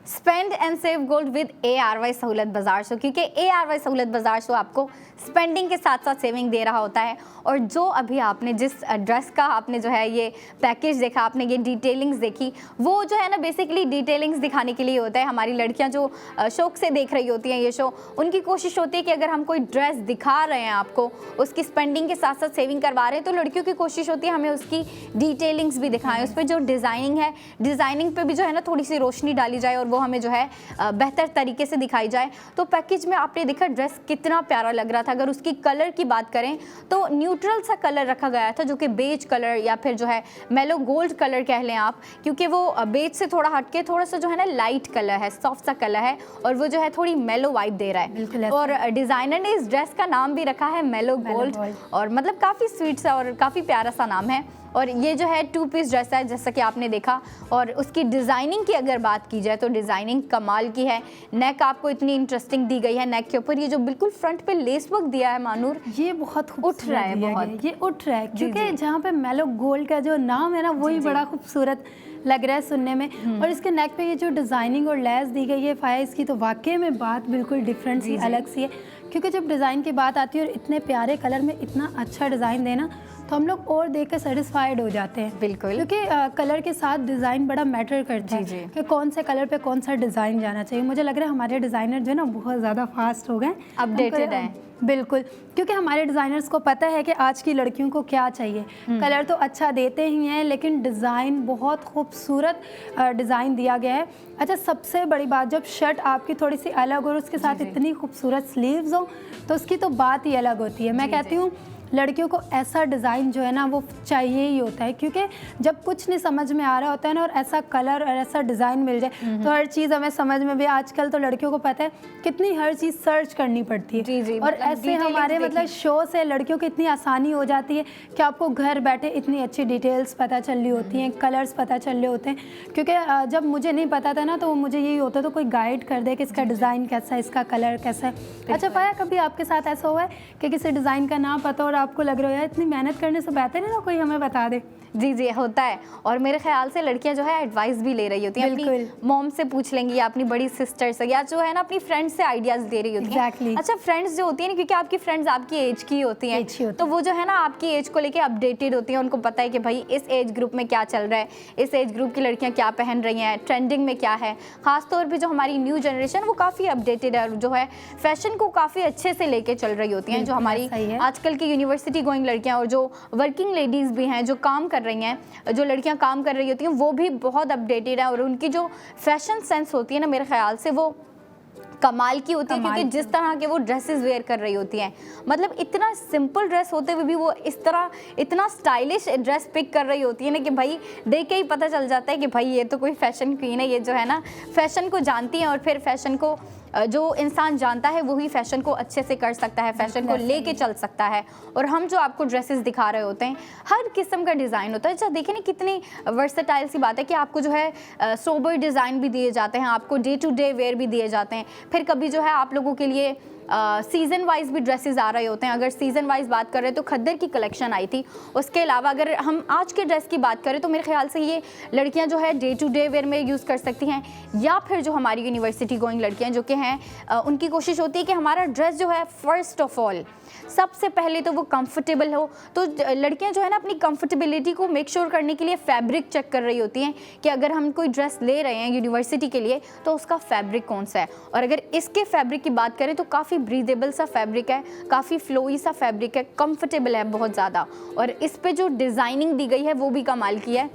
Spend and save gold with ARY सहूलत बाजार शो, क्योंकि ARY सहूलत बाजार शो आपको स्पेंडिंग के साथ साथ सेविंग दे रहा होता है। और जो अभी आपने जिस ड्रेस का आपने जो है ये पैकेज देखा, आपने ये डिटेलिंग्स देखी, वो जो है ना बेसिकली डिटेलिंग्स दिखाने के लिए होता है। हमारी लड़कियां जो शौक से देख रही होती हैं ये शो, उनकी कोशिश होती है कि अगर हम कोई ड्रेस दिखा रहे हैं आपको, उसकी स्पेंडिंग के साथ साथ सेविंग करवा रहे हैं, तो लड़कियों की कोशिश होती है हमें उसकी डिटेलिंग्स भी दिखाएं, उस पर जो डिज़ाइनिंग है, डिज़ाइनिंग पे भी जो है ना थोड़ी सी रोशनी डाली जाए और वो हमें जो है बेहतर तरीके से दिखाई जाए। तो पैकेज में आपने देखा ड्रेस कितना प्यारा लग रहा था। अगर उसकी कलर की बात करें तो न्यूट्रल सा कलर रखा गया था, जो कि बेज कलर या फिर जो है मेलो गोल्ड कलर कह लें आप, क्योंकि वो बेज से थोड़ा हटके थोड़ा सा जो है ना लाइट कलर है, सॉफ्ट सा कलर है, और वो जो है थोड़ी मेलो वाइब दे रहा है। और डिज़ाइनर ने इस ड्रेस का नाम भी रखा है मेलो गोल्ड, और मतलब काफ़ी स्वीट सा और काफ़ी प्यारा सा नाम है। और ये जो है 2 पीस ड्रेस है जैसा कि आपने देखा। और उसकी डिज़ाइनिंग की अगर बात की जाए तो डिज़ाइनिंग कमाल की है। नेक आपको इतनी इंटरेस्टिंग दी गई है, नेक के ऊपर ये जो बिल्कुल फ्रंट पे लेस वर्क दिया है मानूर,
ये बहुत
उठ रहा है बहुत,
ये उठ रहा है क्योंकि जहाँ पे मेलो गोल्ड का जो नाम है ना वही बड़ा खूबसूरत लग रहा है सुनने में। और इसके नेक पे ये जो डिज़ाइनिंग और लेस दी गई है फाइज की, तो वाकई में बात बिल्कुल डिफरेंट सी अलग सी है। क्योंकि जब डिज़ाइन की बात आती है और इतने प्यारे कलर में इतना अच्छा डिज़ाइन देना, तो हम लोग और देख कर सेटिस्फाइड हो जाते हैं।
बिल्कुल,
क्योंकि कलर के साथ डिज़ाइन बड़ा मैटर करता है कि कौन से कलर पे कौन सा डिज़ाइन जाना चाहिए। मुझे लग रहा है हमारे डिज़ाइनर जो है ना बहुत ज़्यादा फास्ट हो गए,
अपडेटेड हैं।
बिल्कुल, क्योंकि हमारे डिज़ाइनर्स को पता है कि आज की लड़कियों को क्या चाहिए। कलर तो अच्छा देते ही हैं लेकिन डिज़ाइन बहुत खूबसूरत डिज़ाइन दिया गया है। अच्छा, सबसे बड़ी बात, जब शर्ट आपकी थोड़ी सी अलग हो और उसके साथ इतनी खूबसूरत स्लीव्स हो तो उसकी तो बात ही अलग होती है। मैं कहती हूँ लड़कियों को ऐसा डिज़ाइन जो है ना वो चाहिए ही होता है, क्योंकि जब कुछ नहीं समझ में आ रहा होता है ना और ऐसा कलर और ऐसा डिज़ाइन मिल जाए तो हर चीज़ हमें समझ में भी। आजकल तो लड़कियों को पता है कितनी हर चीज़ सर्च करनी पड़ती है।
जी,
और ऐसे हमारे मतलब शो से लड़कियों को इतनी आसानी हो जाती है कि आपको घर बैठे इतनी अच्छी डिटेल्स पता चल रही होती हैं, कलर्स पता चल रहे होते हैं। क्योंकि जब मुझे नहीं पता था ना तो मुझे यही होता तो कोई गाइड कर दे कि इसका डिज़ाइन कैसा है, इसका कलर कैसा है। अच्छा पाया, कभी आपके साथ ऐसा हुआ है कि किसी डिज़ाइन का नाम पता और आपको लग रहा है यार इतनी मेहनत करने से बेहतर है ना कोई हमें बता दे?
जी होता है। और मेरे ख्याल से लड़कियां जो है एडवाइस भी ले रही होती हैं, अपनी मॉम से पूछ लेंगी या अपनी बड़ी सिस्टर से, या जो है ना अपनी फ्रेंड्स से आइडियाज दे रही होती हैं। अच्छा, फ्रेंड्स जो होती हैं ना, क्योंकि आपकी फ्रेंड्स आपकी एज की होती हैं, तो वो जो है ना आपकी एज को लेके अपडेटेड होती हैं। उनको पता है कि भाई इस एज ग्रुप में क्या चल रहा है, इस एज ग्रुप की लड़कियां क्या पहन रही हैं, ट्रेंडिंग में क्या है। खासतौर पर जो हमारी न्यू जनरेशन वो काफ़ी अपडेटेड है और जो है फैशन को काफ़ी अच्छे से लेके चल रही होती हैं। जो हमारी आजकल की यूनिवर्सिटी गोइंग लड़कियाँ और जो वर्किंग लेडीज़ भी हैं, जो काम कर रही हैं, जो लड़कियां काम कर रही होती हैं, वो भी बहुत अपडेटेड है। और उनकी जो फैशन सेंस होती है ना, मेरे ख्याल से वो कमाल की होती है। क्योंकि जिस तरह के वो ड्रेसेस वेयर कर रही होती हैं, मतलब इतना सिंपल ड्रेस होते हुए भी वो इस तरह इतना स्टाइलिश ड्रेस पिक कर रही होती है ना कि भाई देख के ही पता चल जाता है कि भाई ये तो कोई फैशन क्वीन है, ये जो है ना फैशन को जानती हैं। और फिर फैशन को जो इंसान जानता है वही फैशन को अच्छे से कर सकता है, फैशन को लेके चल सकता है। और हम जो आपको ड्रेसेस दिखा रहे होते हैं, हर किस्म का डिज़ाइन होता है। अच्छा देखिए ना कितनी वर्सेटाइल सी बात है कि आपको जो है सोबर डिज़ाइन भी दिए जाते हैं, आपको डे टू डे वेयर भी दिए जाते हैं। फिर कभी जो है आप लोगों के लिए सीज़न वाइज भी ड्रेसेस आ रहे होते हैं। अगर सीज़न वाइज बात करें तो खद्दर की कलेक्शन आई थी। उसके अलावा अगर हम आज के ड्रेस की बात करें तो मेरे ख्याल से ये लड़कियां जो है डे टू डे वेयर में यूज़ कर सकती हैं, या फिर जो हमारी यूनिवर्सिटी गोइंग लड़कियां जो कि हैं उनकी कोशिश होती है कि हमारा ड्रेस जो है फर्स्ट ऑफ ऑल सबसे पहले तो वो कंफर्टेबल हो। तो लड़कियां जो है ना अपनी कंफर्टेबिलिटी को मेक श्योर करने के लिए फैब्रिक चेक कर रही होती हैं कि अगर हम कोई ड्रेस ले रहे हैं यूनिवर्सिटी के लिए तो उसका फैब्रिक कौन सा है। और अगर इसके फैब्रिक की बात करें तो काफ़ी ब्रीदेबल सा फैब्रिक है, काफ़ी फ्लोई सा फैब्रिक है, कंफर्टेबल है बहुत ज़्यादा। और इस पे जो डिज़ाइनिंग दी गई है वो भी कमाल की है।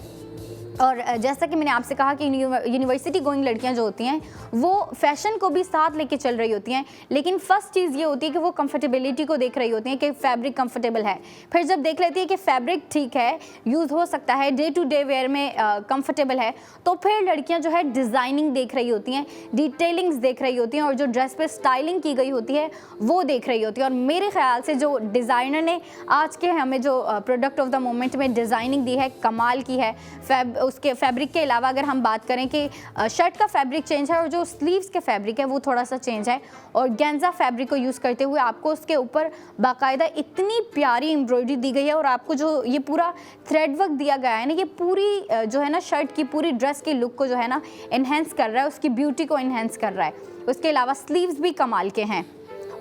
और जैसा कि मैंने आपसे कहा कि यूनिवर्सिटी गोइंग लड़कियां जो होती हैं वो फैशन को भी साथ लेके चल रही होती हैं, लेकिन फर्स्ट चीज़ ये होती है कि वो कंफर्टेबिलिटी को देख रही होती हैं कि फैब्रिक कंफर्टेबल है। फिर जब देख लेती है कि फैब्रिक ठीक है, यूज़ हो सकता है, डे टू डे वेयर में कंफर्टेबल है, तो फिर लड़कियां जो है डिज़ाइनिंग देख रही होती हैं, डिटेलिंग्स देख रही होती हैं, और जो ड्रेस पे स्टाइलिंग की गई होती है वो देख रही होती है। और मेरे ख्याल से जो डिज़ाइनर ने आज के हमें जो प्रोडक्ट ऑफ द मोमेंट में डिज़ाइनिंग दी है कमाल की है। उसके फैब्रिक के अलावा अगर हम बात करें कि शर्ट का फैब्रिक चेंज है और जो स्लीव्स के फैब्रिक है वो थोड़ा सा चेंज है, और गेंजा फैब्रिक को यूज़ करते हुए आपको उसके ऊपर बाकायदा इतनी प्यारी एम्ब्रॉयडरी दी गई है। और आपको जो ये पूरा थ्रेड वर्क दिया गया है ना, ये पूरी जो है ना शर्ट की पूरी ड्रेस की लुक को जो है ना इन्हेंस कर रहा है, उसकी ब्यूटी को इन्हेंस कर रहा है। उसके अलावा स्लीव्स भी कमाल के हैं।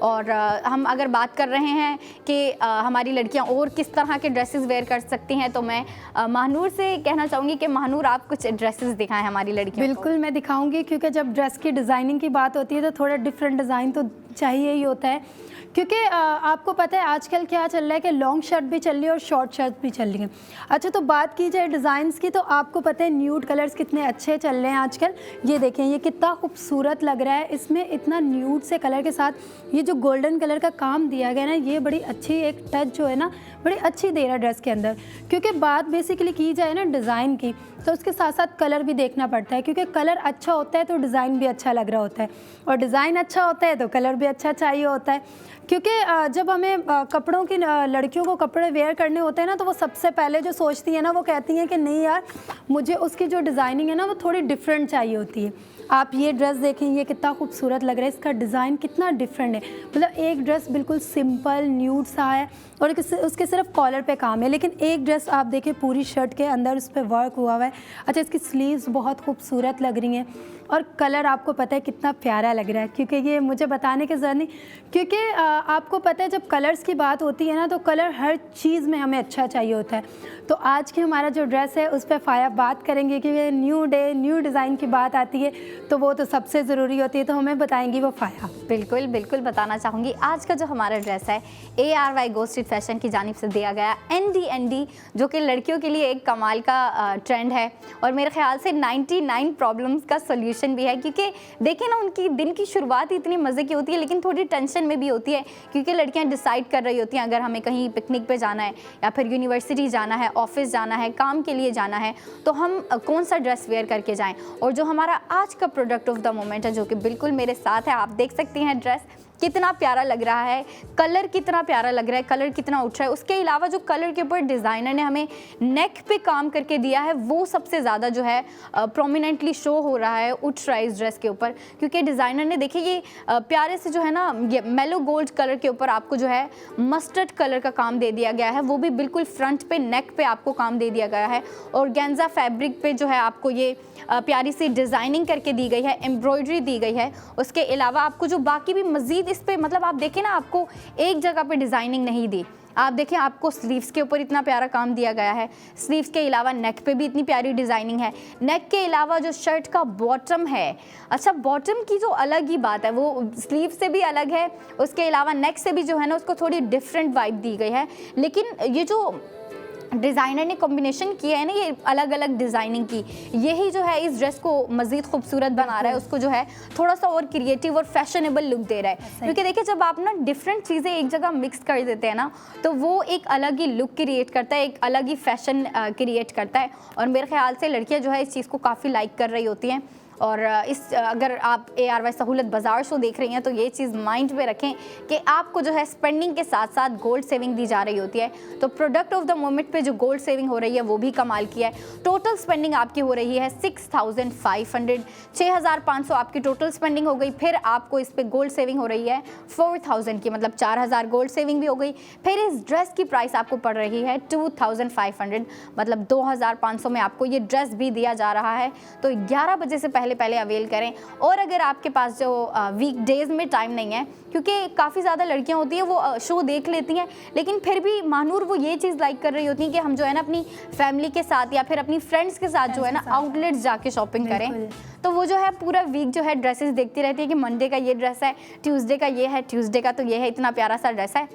और हम अगर बात कर रहे हैं कि हमारी लड़कियां और किस तरह के ड्रेसेस वेयर कर सकती हैं, तो मैं महानूर से कहना चाहूँगी कि महानूर आप कुछ ड्रेसेस दिखाएं हमारी लड़कियों को।
बिल्कुल मैं दिखाऊंगी, क्योंकि जब ड्रेस की डिज़ाइनिंग की बात होती है तो थोड़ा डिफरेंट डिज़ाइन तो चाहिए ही होता है। क्योंकि आपको पता है आजकल क्या चल रहा है कि लॉन्ग शर्ट भी चल रही है और शॉर्ट शर्ट भी चल रही है। अच्छा, तो बात की जाए डिज़ाइंस की तो आपको पता है न्यूड कलर्स कितने अच्छे चल रहे हैं आजकल। ये देखें, ये कितना खूबसूरत लग रहा है, इसमें इतना न्यूड से कलर के साथ ये जो गोल्डन कलर का काम दिया गया ना, ये बड़ी अच्छी एक टच जो है ना बड़ी अच्छी दे रहा है ड्रेस के अंदर। क्योंकि बात बेसिकली की जाए ना डिज़ाइन की तो उसके साथ साथ कलर भी देखना पड़ता है, क्योंकि कलर अच्छा होता है तो डिज़ाइन भी अच्छा लग रहा होता है, और डिज़ाइन अच्छा होता है तो कलर भी अच्छा चाहिए होता है, क्योंकि जब हमें कपड़ों की लड़कियों को कपड़े वेयर करने होते हैं ना, तो वो सबसे पहले जो सोचती है ना, वो कहती हैं कि नहीं यार, मुझे उसकी जो डिज़ाइनिंग है ना वो थोड़ी डिफरेंट चाहिए होती है। आप ये ड्रेस देखें, ये कितना खूबसूरत लग रहा है, इसका डिज़ाइन कितना डिफरेंट है। मतलब एक ड्रेस बिल्कुल सिंपल न्यूड सा है और उसके सिर्फ कॉलर पे काम है, लेकिन एक ड्रेस आप देखें पूरी शर्ट के अंदर उस पर वर्क हुआ है। अच्छा, इसकी स्लीव्स बहुत खूबसूरत लग रही हैं और कलर आपको पता है कितना प्यारा लग रहा है, क्योंकि ये मुझे बताने की ज़रूरत नहीं, क्योंकि आपको पता है जब कलर्स की बात होती है ना, तो कलर हर चीज़ में हमें अच्छा चाहिए होता है। तो आज की हमारा जो ड्रेस है उस पर फ़ाया बात करेंगे, क्योंकि न्यू डे न्यू डिज़ाइन की बात आती है तो वो तो सबसे ज़रूरी होती है, तो हमें बताएंगी वो फ़ाया।
बिल्कुल बिल्कुल बताना चाहूँगी। आज का जो हमारा ड्रेस है ARY गो स्ट्रीट फैशन की जानिब से दिया गया ND, जो कि लड़कियों के लिए एक कमाल का ट्रेंड है और मेरे ख्याल से 99 प्रॉब्लम्स का सोल्यूशन भी है, क्योंकि देखें ना, उनकी दिन की शुरुआत इतनी मज़े की होती है, लेकिन थोड़ी टेंशन में भी होती है, क्योंकि लड़कियां डिसाइड कर रही होती हैं अगर हमें कहीं पिकनिक पे जाना है या फिर यूनिवर्सिटी जाना है, ऑफिस जाना है, काम के लिए जाना है, तो हम कौन सा ड्रेस वेयर करके जाएं। और जो हमारा आज का प्रोडक्ट ऑफ द मोमेंट है, जो कि बिल्कुल मेरे साथ है, आप देख सकती हैं ड्रेस कितना प्यारा लग रहा है, कलर कितना प्यारा लग रहा है, कलर कितना उठ रहा है। उसके अलावा जो कलर के ऊपर डिज़ाइनर ने हमें नेक पे काम करके दिया है, वो सबसे ज़्यादा जो है प्रोमिनेंटली शो हो रहा है, उठ रहा है इस ड्रेस के ऊपर, क्योंकि डिज़ाइनर ने देखिए ये प्यारे से जो है ना, ये मेलो गोल्ड कलर के ऊपर आपको जो है मस्टर्ड कलर का काम दे दिया गया है, वो भी बिल्कुल फ्रंट पे नेक पे आपको काम दे दिया गया है। और गेंजा फैब्रिक पे जो है आपको ये प्यारी सी डिज़ाइनिंग करके दी गई है, एम्ब्रॉयडरी दी गई है। उसके अलावा आपको जो बाकी भी मज़ीद इस पे, मतलब आप देखें ना, आपको एक जगह पे डिज़ाइनिंग नहीं दी, आप देखें आपको स्लीव्स के ऊपर इतना प्यारा काम दिया गया है, स्लीव्स के अलावा नेक पे भी इतनी प्यारी डिज़ाइनिंग है। नेक के अलावा जो शर्ट का बॉटम है, अच्छा बॉटम की जो अलग ही बात है, वो स्लीव से भी अलग है, उसके अलावा नेक से भी जो है ना उसको थोड़ी डिफरेंट वाइब दी गई है। लेकिन ये जो डिज़ाइनर ने कॉम्बिनेशन किया है ना, ये अलग अलग डिज़ाइनिंग की, यही जो है इस ड्रेस को मज़ीद खूबसूरत बना रहा है, उसको जो है थोड़ा सा और क्रिएटिव और फैशनेबल लुक दे रहा है। क्योंकि देखिए, जब आप ना डिफरेंट चीज़ें एक जगह मिक्स कर देते हैं ना, तो वो एक अलग ही लुक क्रिएट करता है, एक अलग ही फैशन क्रिएट करता है। और मेरे ख्याल से लड़कियाँ जो है इस चीज़ को काफ़ी लाइक कर रही होती हैं। और अगर आप ARY सहूलत बाज़ार शो देख रही हैं, तो ये चीज़ माइंड में रखें कि आपको जो है स्पेंडिंग के साथ साथ गोल्ड सेविंग दी जा रही होती है। तो प्रोडक्ट ऑफ द मोमेंट पे जो गोल्ड सेविंग हो रही है वो भी कमाल की है। टोटल स्पेंडिंग आपकी हो रही है 6500, 6500 आपकी टोटल स्पेंडिंग हो गई। फिर आपको इस पर गोल्ड सेविंग हो रही है 4000 की, मतलब 4000 गोल्ड सेविंग भी हो गई। फिर इस ड्रेस की प्राइस आपको पड़ रही है 2500, मतलब 2500 में आपको ये ड्रेस भी दिया जा रहा है। तो 11 बजे से पहले अवेल करें। और अगर आपके पास जो वीक डेज़ में टाइम नहीं है, क्योंकि काफ़ी ज़्यादा लड़कियां होती हैं वो शो देख लेती हैं, लेकिन फिर भी मानूर वो ये चीज़ लाइक कर रही होती हैं कि हम जो है ना अपनी फैमिली के साथ या फिर अपनी फ्रेंड्स के साथ जो है ना आउटलेट्स जाके शॉपिंग करें, तो वो जो है पूरा वीक जो है ड्रेसेस देखती रहती है कि मंडे का ये ड्रेस है, ट्यूसडे का ये है, ट्यूसडे का तो ये है, इतना प्यारा सा ड्रेस है।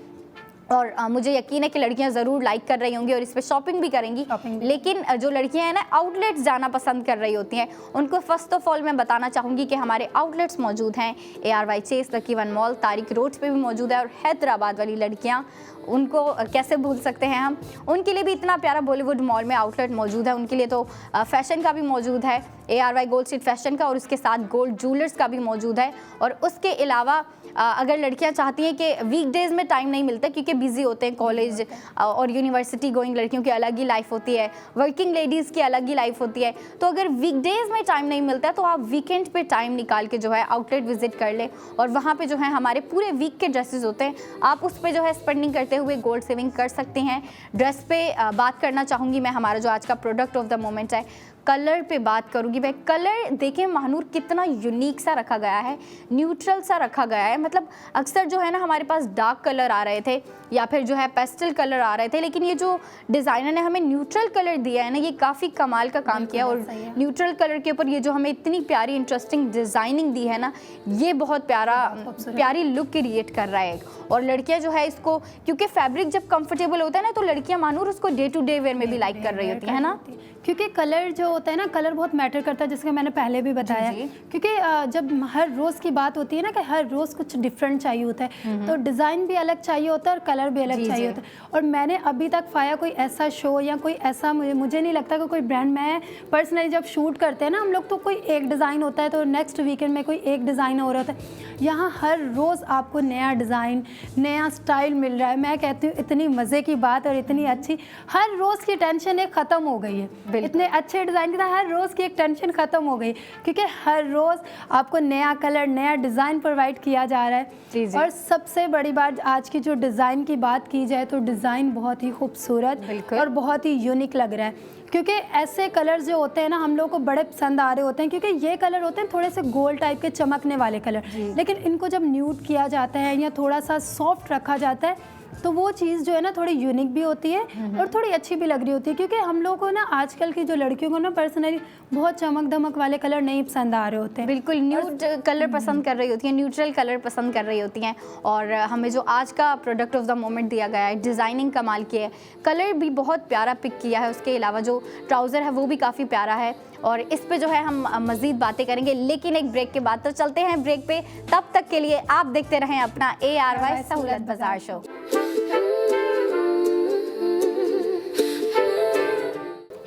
और मुझे यकीन है कि लड़कियां ज़रूर लाइक कर रही होंगी और इस पर शॉपिंग भी करेंगी। लेकिन जो लड़कियां हैं ना आउटलेट्स जाना पसंद कर रही होती हैं, उनको फर्स्ट ऑफ ऑल मैं बताना चाहूँगी कि हमारे आउटलेट्स मौजूद हैं ARY chase, lucky one mall, Tariq road पे भी मौजूद है। और हैदराबाद वाली लड़कियां, उनको कैसे भूल सकते हैं हम, उनके लिए भी इतना प्यारा बॉलीवुड मॉल में आउटलेट मौजूद है। उनके लिए तो फैशन का भी मौजूद है, ARY गोल्ड स्ट्रीट फैशन का, और उसके साथ गोल्ड ज्वेलर्स का भी मौजूद है। और उसके अलावा अगर लड़कियां चाहती हैं कि वीकडेज़ में टाइम नहीं मिलता क्योंकि बिज़ी होते हैं, कॉलेज और यूनिवर्सिटी गोइंग लड़कियों की अलग ही लाइफ होती है, वर्किंग लेडीज़ की अलग ही लाइफ होती है, तो अगर वीकडेज़ में टाइम नहीं मिलता है तो आप वीकेंड पे टाइम निकाल के जो है आउटलेट विजिट कर लें। और वहाँ पे जो है हमारे पूरे वीक के ड्रेसेस होते हैं, आप उस पर जो है स्पेंडिंग करते हुए गोल्ड सेविंग कर सकते हैं। ड्रेस पे बात करना चाहूँगी मैं, हमारा जो आज का प्रोडक्ट ऑफ द मोमेंट है, कलर पे बात करूँगी मैं। कलर देखें महानूर कितना यूनिक सा रखा गया है, न्यूट्रल सा रखा गया है। मतलब अक्सर जो है ना हमारे पास डार्क कलर आ रहे थे या फिर जो है पेस्टल कलर आ रहे थे, लेकिन ये जो डिज़ाइनर ने हमें न्यूट्रल कलर दिया है ना, ये काफ़ी कमाल का काम किया। और न्यूट्रल कलर के ऊपर ये जो हमें इतनी प्यारी इंटरेस्टिंग डिज़ाइनिंग दी है ना, ये बहुत प्यारी लुक क्रिएट कर रहा है। और लड़कियां जो है इसको, क्योंकि फैब्रिक जब कंफर्टेबल होता है ना, तो लड़कियां मानूर उसको डे टू डे वेयर में भी लाइक कर रही होती है ना,
क्योंकि कलर जो होता है ना, कलर बहुत मैटर करता है, जिसका मैंने पहले भी बताया। क्योंकि जब हर रोज़ की बात होती है ना कि हर रोज़ कुछ डिफरेंट चाहिए होता है, तो डिज़ाइन भी अलग चाहिए होता है और कलर भी अलग चाहिए होता है। और मैंने अभी तक पाया कोई ऐसा शो या कोई ऐसा, मुझे नहीं लगता कि कोई ब्रांड, मैं पर्सनली जब शूट करते हैं ना हम लोग, तो कोई एक डिज़ाइन होता है तो नेक्स्ट वीकेंड में कोई एक डिज़ाइन हो रहा होता है। यहाँ हर रोज़ आपको नया डिज़ाइन, नया स्टाइल मिल रहा है। मैं कहती हूँ इतनी मज़े की बात और इतनी अच्छी, हर रोज़ की टेंशन एक ख़त्म हो गई है। इतने अच्छे डिज़ाइन की तरह हर रोज़ की एक टेंशन ख़त्म हो गई, क्योंकि हर रोज़ आपको नया कलर, नया डिज़ाइन प्रोवाइड किया जा रहा है। और सबसे बड़ी बात, आज की जो डिज़ाइन की बात की जाए तो डिज़ाइन बहुत ही खूबसूरत और बहुत ही यूनिक लग रहा है, क्योंकि ऐसे कलर्स जो होते हैं ना हम लोग को बड़े पसंद आ रहे होते हैं, क्योंकि ये कलर होते हैं थोड़े से गोल्ड टाइप के चमकने वाले कलर, लेकिन इनको जब न्यूड किया जाता है या थोड़ा सा सॉफ्ट रखा जाता है तो वो चीज़ जो है ना थोड़ी यूनिक भी होती है और थोड़ी अच्छी भी लग रही होती है। क्योंकि हम लोगों को ना आजकल की जो लड़कियों को ना पर्सनली बहुत चमक धमक वाले कलर नहीं पसंद आ रहे होते हैं,
बिल्कुल न्यूड कलर पसंद कर रही होती हैं, न्यूट्रल कलर पसंद कर रही होती हैं। और हमें जो आज का प्रोडक्ट ऑफ द मोमेंट दिया गया है, डिज़ाइनिंग कमाल की है, कलर भी बहुत प्यारा पिक किया है, उसके अलावा जो ट्राउज़र है वो भी काफ़ी प्यारा है। और इस पे जो है हम मज़ीद बातें करेंगे, लेकिन एक ब्रेक के बाद। तो चलते हैं ब्रेक पे, तब तक के लिए आप देखते रहें अपना ARY सहूलत बाज़ार show.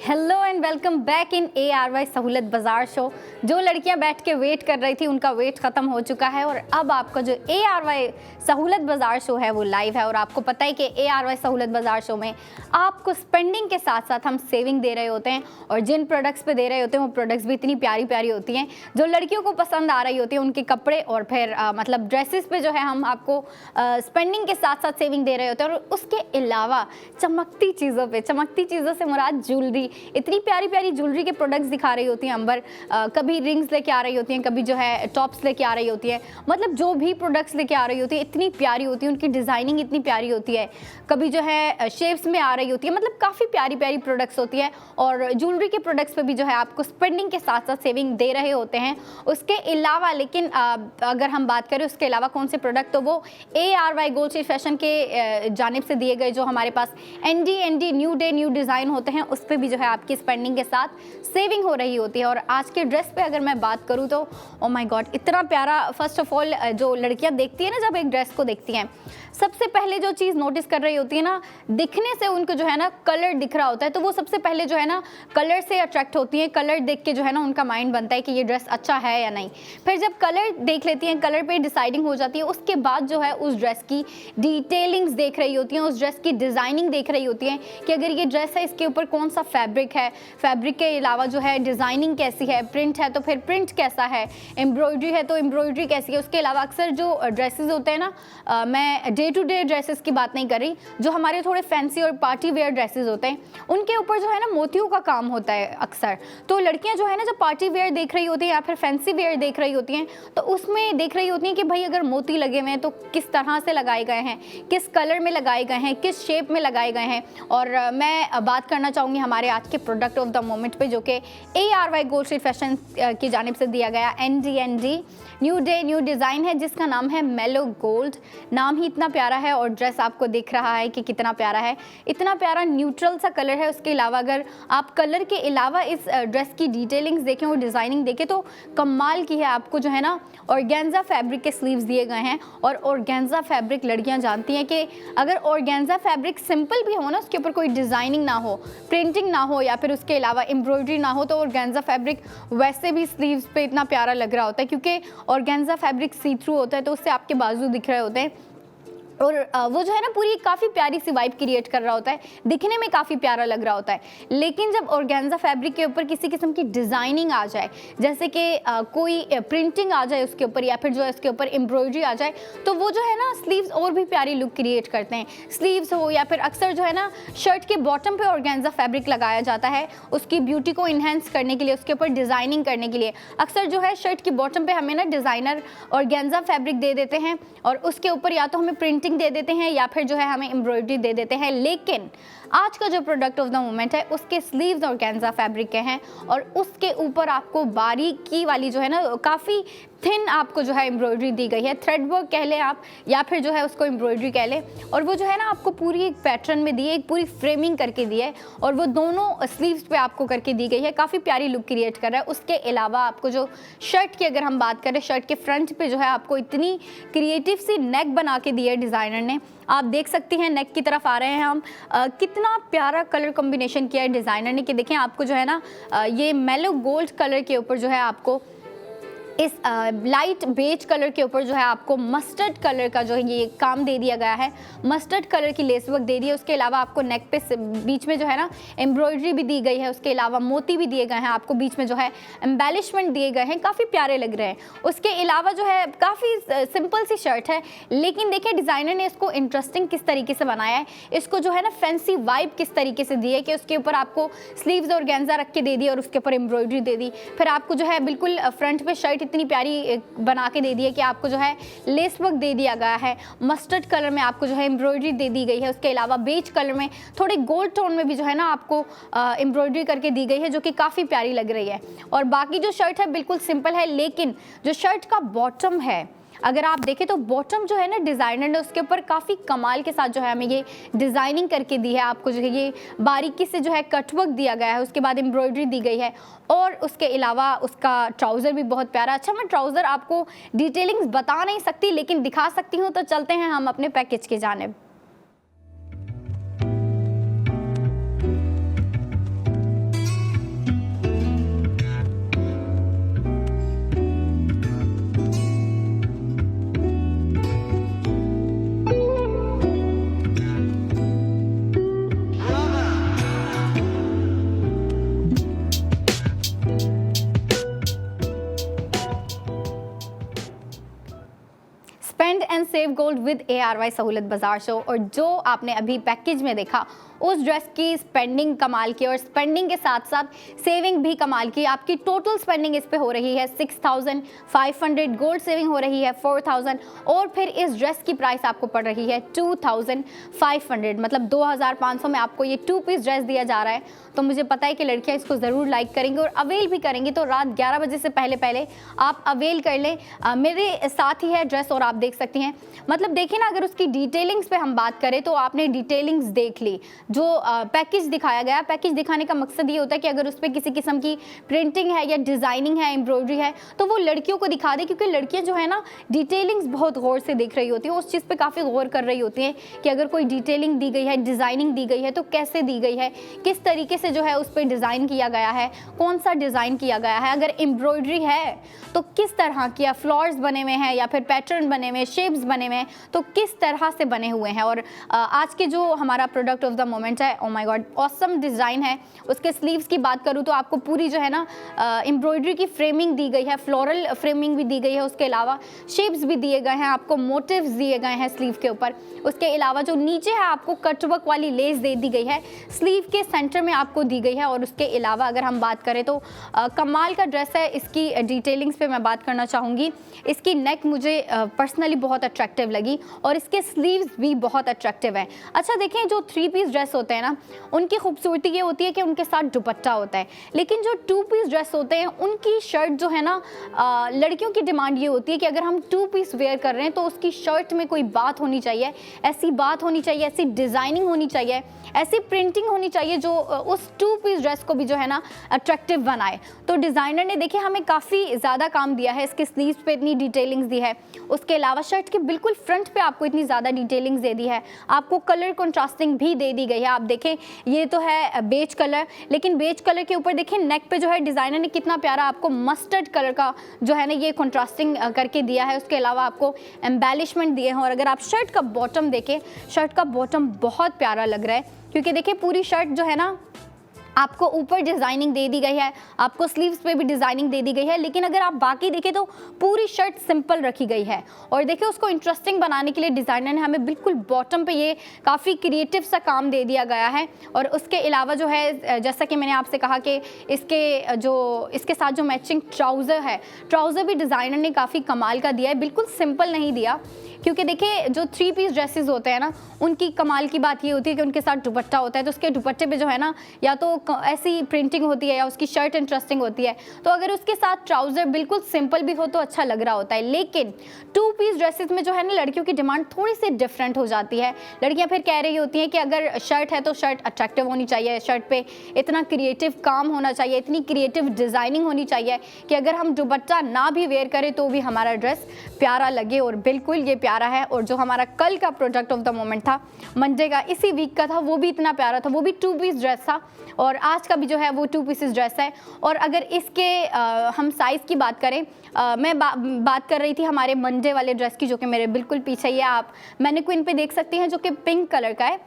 Hello and welcome back in ARY सहूलत बाज़ार शो। जो लड़कियां बैठ के वेट कर रही थी उनका वेट ख़त्म हो चुका है और अब आपका जो ARY सहूलत बाज़ार शो है वो लाइव है। और आपको पता है कि ARY सहूलत बाज़ार शो में आपको स्पेंडिंग के साथ साथ हम सेविंग दे रहे होते हैं, और जिन प्रोडक्ट्स पे दे रहे होते हैं वो प्रोडक्ट्स भी इतनी प्यारी प्यारी होती हैं जो लड़कियों को पसंद आ रही होती है, उनके कपड़े और फिर मतलब ड्रेसेस पे जो है हम आपको स्पेंडिंग के साथ साथ सेविंग दे रहे होते हैं। और उसके अलावा चमकती चीज़ों पे, चमकती चीज़ों से मुराद ज्वेलरी, इतनी प्यारी प्यारी ज्वेलरी के प्रोडक्ट्स दिखा रही होती हैं अंबर, कभी रिंग्स लेके आ रही होती हैं, कभी जो है टॉप्स लेके आ रही होती है, मतलब जो भी प्रोडक्ट्स लेके आ रही होती है इतनी प्यारी होती है, उनकी डिज़ाइनिंग इतनी प्यारी होती है, कभी जो है शेप्स में आ रही होती है, मतलब काफ़ी प्यारी प्यारी प्रोडक्ट्स होती है। और ज्वेलरी के प्रोडक्ट्स पे भी जो है आपको स्पेंडिंग के साथ साथ सेविंग दे रहे होते हैं। उसके अलावा लेकिन अगर हम बात करें उसके अलावा कौन से प्रोडक्ट, तो वो ARY गोल्ड स्ट्रीट फैशन के जानिब से दिए गए जो हमारे पास ND new day new design होते हैं, उस पर भी जो है आपकी स्पेंडिंग के साथ सेविंग हो रही होती है। और आज के ड्रेस पे अगर मैं बात करूँ तो ओ माय गॉड, इतना प्यारा। फर्स्ट ऑफ ऑल जो लड़कियां देखती है ना, जब एक ड्रेस को देखती हैं, सबसे पहले जो चीज़ नोटिस कर रही होती है ना, दिखने से उनको जो है ना कलर दिख रहा होता है, तो वो सबसे पहले जो है ना कलर से अट्रैक्ट होती हैं। कलर देख के जो है ना उनका माइंड बनता है कि ये ड्रेस अच्छा है या नहीं। फिर जब कलर देख लेती हैं, कलर पे डिसाइडिंग हो जाती है, उसके बाद जो है उस ड्रेस की डिटेलिंग्स देख रही होती हैं, उस ड्रेस की डिज़ाइनिंग देख रही होती हैं कि अगर ये ड्रेस है इसके ऊपर कौन सा फैब्रिक है, फैब्रिक के अलावा जो है डिज़ाइनिंग कैसी है, प्रिंट है तो फिर प्रिंट कैसा है, एम्ब्रॉयडरी है तो एम्ब्रॉयडरी कैसी है। उसके अलावा अक्सर जो ड्रेसेस होते हैं ना, मैं डे टू डे ड्रेसेस की बात नहीं कर रही, जो हमारे थोड़े फैंसी और पार्टी वेयर ड्रेसेस होते हैं उनके ऊपर जो है ना मोतियों का काम होता है अक्सर। तो लड़कियां जो है ना जब पार्टी वेयर देख रही होती हैं या फिर फैंसी वेयर देख रही होती हैं, तो उसमें देख रही होती हैं कि भाई अगर मोती लगे हुए हैं तो किस तरह से लगाए गए हैं, किस कलर में लगाए गए हैं, किस शेप में लगाए गए हैं। और मैं बात करना चाहूँगी हमारे आज के प्रोडक्ट ऑफ द मोमेंट पे, जो कि ARY गोल्ड स्ट्रीट फैशन की जानिब से दिया गया ND new day new design है, जिसका नाम है मेलो गोल्ड। नाम ही इतना प्यारा है और ड्रेस आपको दिख रहा है कि कितना प्यारा है, इतना प्यारा न्यूट्रल सा कलर है। उसके अलावा अगर आप कलर के अलावा इस ड्रेस की डिटेलिंग्स देखें और डिज़ाइनिंग देखें तो कमाल की है। आपको जो है ना ऑर्गेन्जा फैब्रिक के स्लीव्स दिए गए हैं, और ऑर्गेन्जा फैब्रिक लड़कियां जानती हैं कि अगर ऑर्गेन्जा फैब्रिक सिंपल भी हो ना, उसके ऊपर कोई डिज़ाइनिंग ना हो, प्रिंटिंग ना हो या फिर उसके अलावा एम्ब्रॉयडरी ना हो, तो ऑर्गेन्जा फैब्रिक वैसे भी स्लीव्स पे इतना प्यारा लग रहा होता है, क्योंकि ऑर्गेन्जा फैब्रिक सी थ्रू होता है तो उससे आपके बाजू दिख रहे होते हैं और वो जो है ना पूरी काफ़ी प्यारी सी वाइब क्रिएट कर रहा होता है, दिखने में काफ़ी प्यारा लग रहा होता है। लेकिन जब ऑर्गेन्जा फैब्रिक के ऊपर किसी किस्म की डिज़ाइनिंग आ जाए, जैसे कि कोई प्रिंटिंग आ जाए उसके ऊपर या फिर जो है उसके ऊपर एम्ब्रॉयडरी आ जाए, तो वो जो है ना स्लीव्स और भी प्यारी लुक क्रिएट करते हैं। स्लीव्स हो या फिर अक्सर जो है ना शर्ट के बॉटम पे ऑर्गेन्जा फैब्रिक लगाया जाता है उसकी ब्यूटी को इन्हेंस करने के लिए, उसके ऊपर डिज़ाइनिंग करने के लिए। अक्सर जो है शर्ट की बॉटम पे हमें ना डिज़ाइनर ऑर्गेन्जा फैब्रिक दे देते हैं और उसके ऊपर या तो हमें प्रिंटिंग दे देते हैं या फिर जो है हमें एम्ब्रॉयडरी दे देते हैं। लेकिन आज का जो प्रोडक्ट ऑफ द मोमेंट है उसके स्लीव्स ऑर्गेन्जा फैब्रिक के हैं और उसके ऊपर आपको बारीकी वाली जो है ना काफ़ी थिन आपको जो है एम्ब्रॉयडरी दी गई है, थ्रेड वर्क कह लें आप या फिर जो है उसको एम्ब्रॉयडरी कह लें। और वो जो है ना आपको पूरी एक पैटर्न में दी है, एक पूरी फ्रेमिंग करके दी है और वो दोनों स्लीव्स पे आपको करके दी गई है, काफ़ी प्यारी लुक क्रिएट कर रहा है। उसके अलावा आपको जो शर्ट की अगर हम बात करें, शर्ट के फ्रंट पे जो है आपको इतनी क्रिएटिव सी नेक बना के दी है डिज़ाइनर ने। आप देख सकती हैं नेक की तरफ आ रहे हैं हम, कितना प्यारा कलर कॉम्बिनेशन किया है डिज़ाइनर ने कि देखें आपको जो है ना ये मेलो गोल्ड कलर के ऊपर जो है आपको इस लाइट बेज कलर के ऊपर जो है आपको मस्टर्ड कलर का जो है ये काम दे दिया गया है, मस्टर्ड कलर की लेस वर्क दे दी है। उसके अलावा आपको नेक पे बीच में जो है ना एम्ब्रॉयडरी भी दी गई है, उसके अलावा मोती भी दिए गए हैं, आपको बीच में जो है एम्बेलिशमेंट दिए गए हैं, काफ़ी प्यारे लग रहे हैं। उसके अलावा जो है काफ़ी सिंपल सी शर्ट है, लेकिन देखिए डिज़ाइनर ने इसको इंटरेस्टिंग किस तरीके से बनाया है, इसको जो है ना फैंसी वाइब किस तरीके से दी है कि उसके ऊपर आपको स्लीव्स और गेंजा रख के दे दी और उसके ऊपर एम्ब्रॉयडरी दे दी। फिर आपको जो है बिल्कुल फ्रंट पे शर्ट इतनी प्यारी बना के दे दी है कि आपको जो है लेस वर्क दे दिया गया है, मस्टर्ड कलर में आपको जो है एम्ब्रॉयडरी दे दी गई है। उसके अलावा बेज कलर में थोड़े गोल्ड टोन में भी जो है ना आपको एम्ब्रॉयडरी करके दी गई है, जो कि काफ़ी प्यारी लग रही है। और बाकी जो शर्ट है बिल्कुल सिंपल है, लेकिन जो शर्ट का बॉटम है अगर आप देखें तो बॉटम जो है ना डिज़ाइनर ने उसके ऊपर काफ़ी कमाल के साथ जो है हमें ये डिज़ाइनिंग करके दी है। आपको जो है ये बारीकी से जो है कटवर्क दिया गया है, उसके बाद एम्ब्रॉयडरी दी गई है और उसके अलावा उसका ट्राउज़र भी बहुत प्यारा। अच्छा, मैं ट्राउज़र आपको डिटेलिंग्स बता नहीं सकती लेकिन दिखा सकती हूँ, तो चलते हैं हम अपने पैकेज की जानिब। Spend and save gold with ARY सहूलत बाजार शो। और जो आपने अभी पैकेज में देखा उस ड्रेस की स्पेंडिंग कमाल की और स्पेंडिंग के साथ साथ सेविंग भी कमाल की। आपकी टोटल स्पेंडिंग इस पे हो रही है 6500, गोल्ड सेविंग हो रही है 4000 और फिर इस ड्रेस की प्राइस आपको पड़ रही है 2500, मतलब 2500 में आपको ये 2 पीस ड्रेस दिया जा रहा है। तो मुझे पता है कि लड़कियां इसको ज़रूर लाइक करेंगी और अवेल भी करेंगी, तो रात 11 बजे से पहले आप अवेल कर लें। मेरे साथ ही है ड्रेस और आप देख सकती हैं, मतलब देखिए ना अगर उसकी डिटेलिंग्स पे हम बात करें तो आपने डिटेलिंग्स देख ली। जो पैकेज दिखाया गया, पैकेज दिखाने का मकसद ये होता है कि अगर उस पर किसी किस्म की प्रिंटिंग है या डिज़ाइनिंग है, एम्ब्रॉयडरी है, तो वो लड़कियों को दिखा दे, क्योंकि लड़कियां जो है ना डिटेलिंग्स बहुत गौर से देख रही होती हैं, उस चीज़ पे काफ़ी गौर कर रही होती हैं कि अगर कोई डिटेलिंग दी गई है, डिज़ाइनिंग दी गई है तो कैसे दी गई है, किस तरीके से जो है उस पर डिज़ाइन किया गया है, कौन सा डिज़ाइन किया गया है, अगर एम्ब्रॉयडरी है तो किस तरह किया, फ्लावर्स बने हुए हैं या फिर पैटर्न बने हुए, शेप्स बने हुए हैं, तो किस तरह से बने हुए हैं। और आज के जो हमारा प्रोडक्ट ऑफ द मोमेंट है, oh my God awesome design है। उसके स्लीव्स की बात करूँ तो आपको पूरी जो है ना एम्ब्रॉयडरी की फ्रेमिंग दी गई है, फ्लोरल फ्रेमिंग भी दी गई है, उसके अलावा शेप्स भी दिए गए हैं, आपको मोटिव्स दिए गए हैं स्लीव के ऊपर। उसके अलावा जो नीचे है आपको कटवर्क वाली लेस दे दी गई है, स्लीव के सेंटर में आपको दी गई है। और उसके अलावा अगर हम बात करें तो कमाल का ड्रेस है। इसकी डिटेलिंग्स पे मैं बात करना चाहूँगी। इसकी नेक मुझे पर्सनली बहुत अट्रैक्टिव लगी और इसके स्लीव्स भी बहुत अट्रैक्टिव हैं। अच्छा देखें, जो 3 पीस ड्रेस होते हैं ना उनकी खूबसूरती ये होती है कि उनके साथ दुपट्टा होता है, लेकिन जो 2 पीस ड्रेस होते हैं उनकी शर्ट जो है ना लड़कियों की डिमांड ये होती है कि अगर हम 2 पीस वेयर कर रहे हैं तो उसकी शर्ट में कोई बात होनी चाहिए, ऐसी बात होनी चाहिए, ऐसी डिज़ाइनिंग होनी चाहिए, ऐसी प्रिंटिंग होनी चाहिए जो उस 2 पीस ड्रेस को भी जो है ना अट्रैक्टिव बनाए। तो डिज़ाइनर ने देखिए हमें काफ़ी ज़्यादा काम दिया है, इसके स्लीव्स पे इतनी डिटेलिंग्स दी है, उसके अलावा शर्ट के बिल्कुल फ्रंट पे आपको इतनी ज़्यादा डिटेलिंग्स दे दी है, आपको कलर कंट्रास्टिंग भी दे दी गई है। आप देखें ये तो है बेज कलर, लेकिन बेज कलर के ऊपर देखें नेक पे जो है डिज़ाइनर ने कितना प्यारा आपको मस्टर्ड कलर का जो है ना ये कंट्रास्टिंग करके दिया है। उसके अलावा आपको एम्बेलिशमेंट दिए हैं। और अगर आप शर्ट का बॉटम देखें, शर्ट का बॉटम बहुत प्यारा लग रहा है, क्योंकि देखिए पूरी शर्ट जो है ना आपको ऊपर डिज़ाइनिंग दे दी गई है, आपको स्लीव्स पे भी डिज़ाइनिंग दे दी गई है, लेकिन अगर आप बाकी देखें तो पूरी शर्ट सिंपल रखी गई है। और देखिए उसको इंटरेस्टिंग बनाने के लिए डिज़ाइनर ने हमें बिल्कुल बॉटम पे ये काफ़ी क्रिएटिव सा काम दे दिया गया है। और उसके अलावा जो है जैसा कि मैंने आपसे कहा कि इसके साथ जो मैचिंग ट्राउज़र है, ट्राउज़र भी डिज़ाइनर ने काफ़ी कमाल का दिया है, बिल्कुल सिंपल नहीं दिया। क्योंकि देखिए जो 3 पीस ड्रेसेस होते हैं ना, उनकी कमाल की बात ये होती है कि उनके साथ दुपट्टा होता है, तो उसके दुपट्टे पे जो है ना या तो ऐसी प्रिंटिंग होती है या उसकी शर्ट इंटरेस्टिंग होती है, तो अगर उसके साथ ट्राउज़र बिल्कुल सिंपल भी हो तो अच्छा लग रहा होता है। लेकिन 2 पीस ड्रेसेस में जो है ना लड़कियों की डिमांड थोड़ी सी डिफरेंट हो जाती है। लड़कियां फिर कह रही होती हैं कि अगर शर्ट है तो शर्ट अट्रैक्टिव होनी चाहिए, शर्ट पे इतना क्रिएटिव काम होना चाहिए, इतनी क्रिएटिव डिज़ाइनिंग होनी चाहिए कि अगर हम दुपट्टा ना भी वेयर करें तो भी हमारा ड्रेस प्यारा लगे। और बिल्कुल ये प्यारा है। और जो हमारा कल का प्रोडक्ट ऑफ द मोमेंट था, मंडे का, इसी वीक का था, वो भी इतना प्यारा था, वो भी 2 पीस ड्रेस था। और आज का भी जो है वो 2 पीसेस ड्रेस है। और अगर इसके हम साइज़ की बात करें, मैं बात कर रही थी हमारे मंडे वाले ड्रेस की, जो कि मेरे बिल्कुल पीछे ही है, आप मैनीक्विन पे देख सकती हैं, जो कि पिंक कलर का है।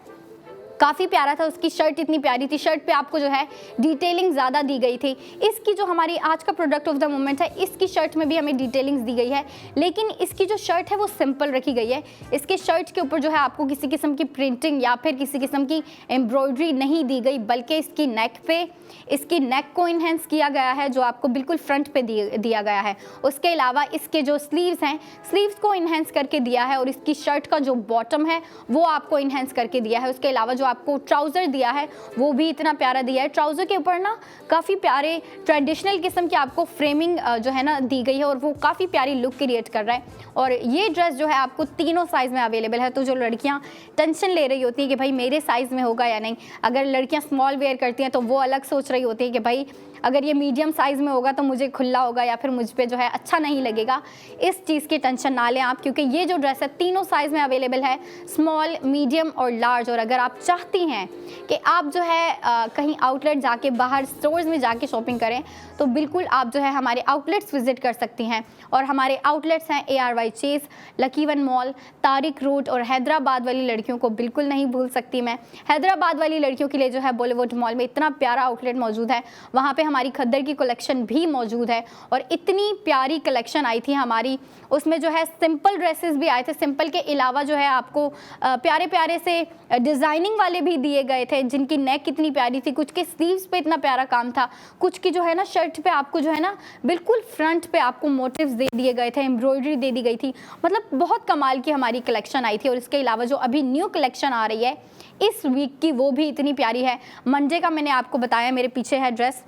काफ़ी प्यारा था, उसकी शर्ट इतनी प्यारी थी, शर्ट पे आपको जो है डिटेलिंग ज़्यादा दी गई थी। इसकी जो हमारी आज का प्रोडक्ट ऑफ द मोमेंट है, इसकी शर्ट में भी हमें डिटेलिंग्स दी गई है, लेकिन इसकी जो शर्ट है वो सिंपल रखी गई है। इसके शर्ट के ऊपर जो है आपको किसी किस्म की प्रिंटिंग या फिर किसी किस्म की एम्ब्रॉयडरी नहीं दी गई, बल्कि इसकी नेक पे, इसकी नेक को इन्हेंस किया गया है, जो आपको बिल्कुल फ्रंट पे दिया गया है। उसके अलावा इसके जो स्लीव्स हैं, स्लीव्स को इन्हेंस करके दिया है, और इसकी शर्ट का जो बॉटम है वो आपको इन्हेंस करके दिया है। उसके अलावा जो आपको ट्राउज़र दिया है वो भी इतना प्यारा दिया है। ट्राउज़र के ऊपर ना काफ़ी प्यारे ट्रेडिशनल किस्म की आपको फ्रेमिंग जो है ना दी गई है, और वो काफ़ी प्यारी लुक क्रिएट कर रहा है। और ये ड्रेस जो है आपको तीनों साइज़ में अवेलेबल है। तो जो लड़कियाँ टेंशन ले रही होती हैं कि भाई मेरे साइज़ में होगा या नहीं, अगर लड़कियाँ स्मॉल वेयर करती हैं तो वो अलग सोच रही होती है कि भाई अगर ये मीडियम साइज़ में होगा तो मुझे खुला होगा या फिर मुझ पे जो है अच्छा नहीं लगेगा। इस चीज़ की टेंशन ना लें आप, क्योंकि ये जो ड्रेस है तीनों साइज़ में अवेलेबल है, स्मॉल, मीडियम और लार्ज। और अगर आप चाहती हैं कि आप जो है कहीं आउटलेट जाके, बाहर स्टोर्स में जाके शॉपिंग करें, तो बिल्कुल आप जो है हमारे आउटलेट्स विजिट कर सकती हैं। और हमारे आउटलेट्स हैं ARY chase, lucky one mall, Tariq road, और हैदराबाद वाली लड़कियों को बिल्कुल नहीं भूल सकती मैं। हैदराबाद वाली लड़कियों के लिए जो है बॉलीवुड मॉल में इतना प्यारा आउटलेट मौजूद है, वहाँ पे हमारी खद्दर की कलेक्शन भी मौजूद है। और इतनी प्यारी कलेक्शन आई थी हमारी, उसमें जो है सिंपल ड्रेसेस भी आए थे। सिंपल के अलावा जो है आपको प्यारे प्यारे से डिज़ाइनिंग वाले भी दिए गए थे, जिनकी नेक कितनी प्यारी थी, कुछ के स्लीव्स पे इतना प्यारा काम था, कुछ की जो है ना शर्ट पे आपको जो है ना बिल्कुल फ्रंट पे आपको मोटिव्स दे दिए गए थे, एम्ब्रॉयडरी दे दी गई थी। मतलब बहुत कमाल की हमारी कलेक्शन आई थी। और इसके अलावा जो अभी न्यू कलेक्शन आ रही है इस वीक की, वो भी इतनी प्यारी है। मंडे का मैंने आपको बताया, मेरे पीछे है ड्रेस।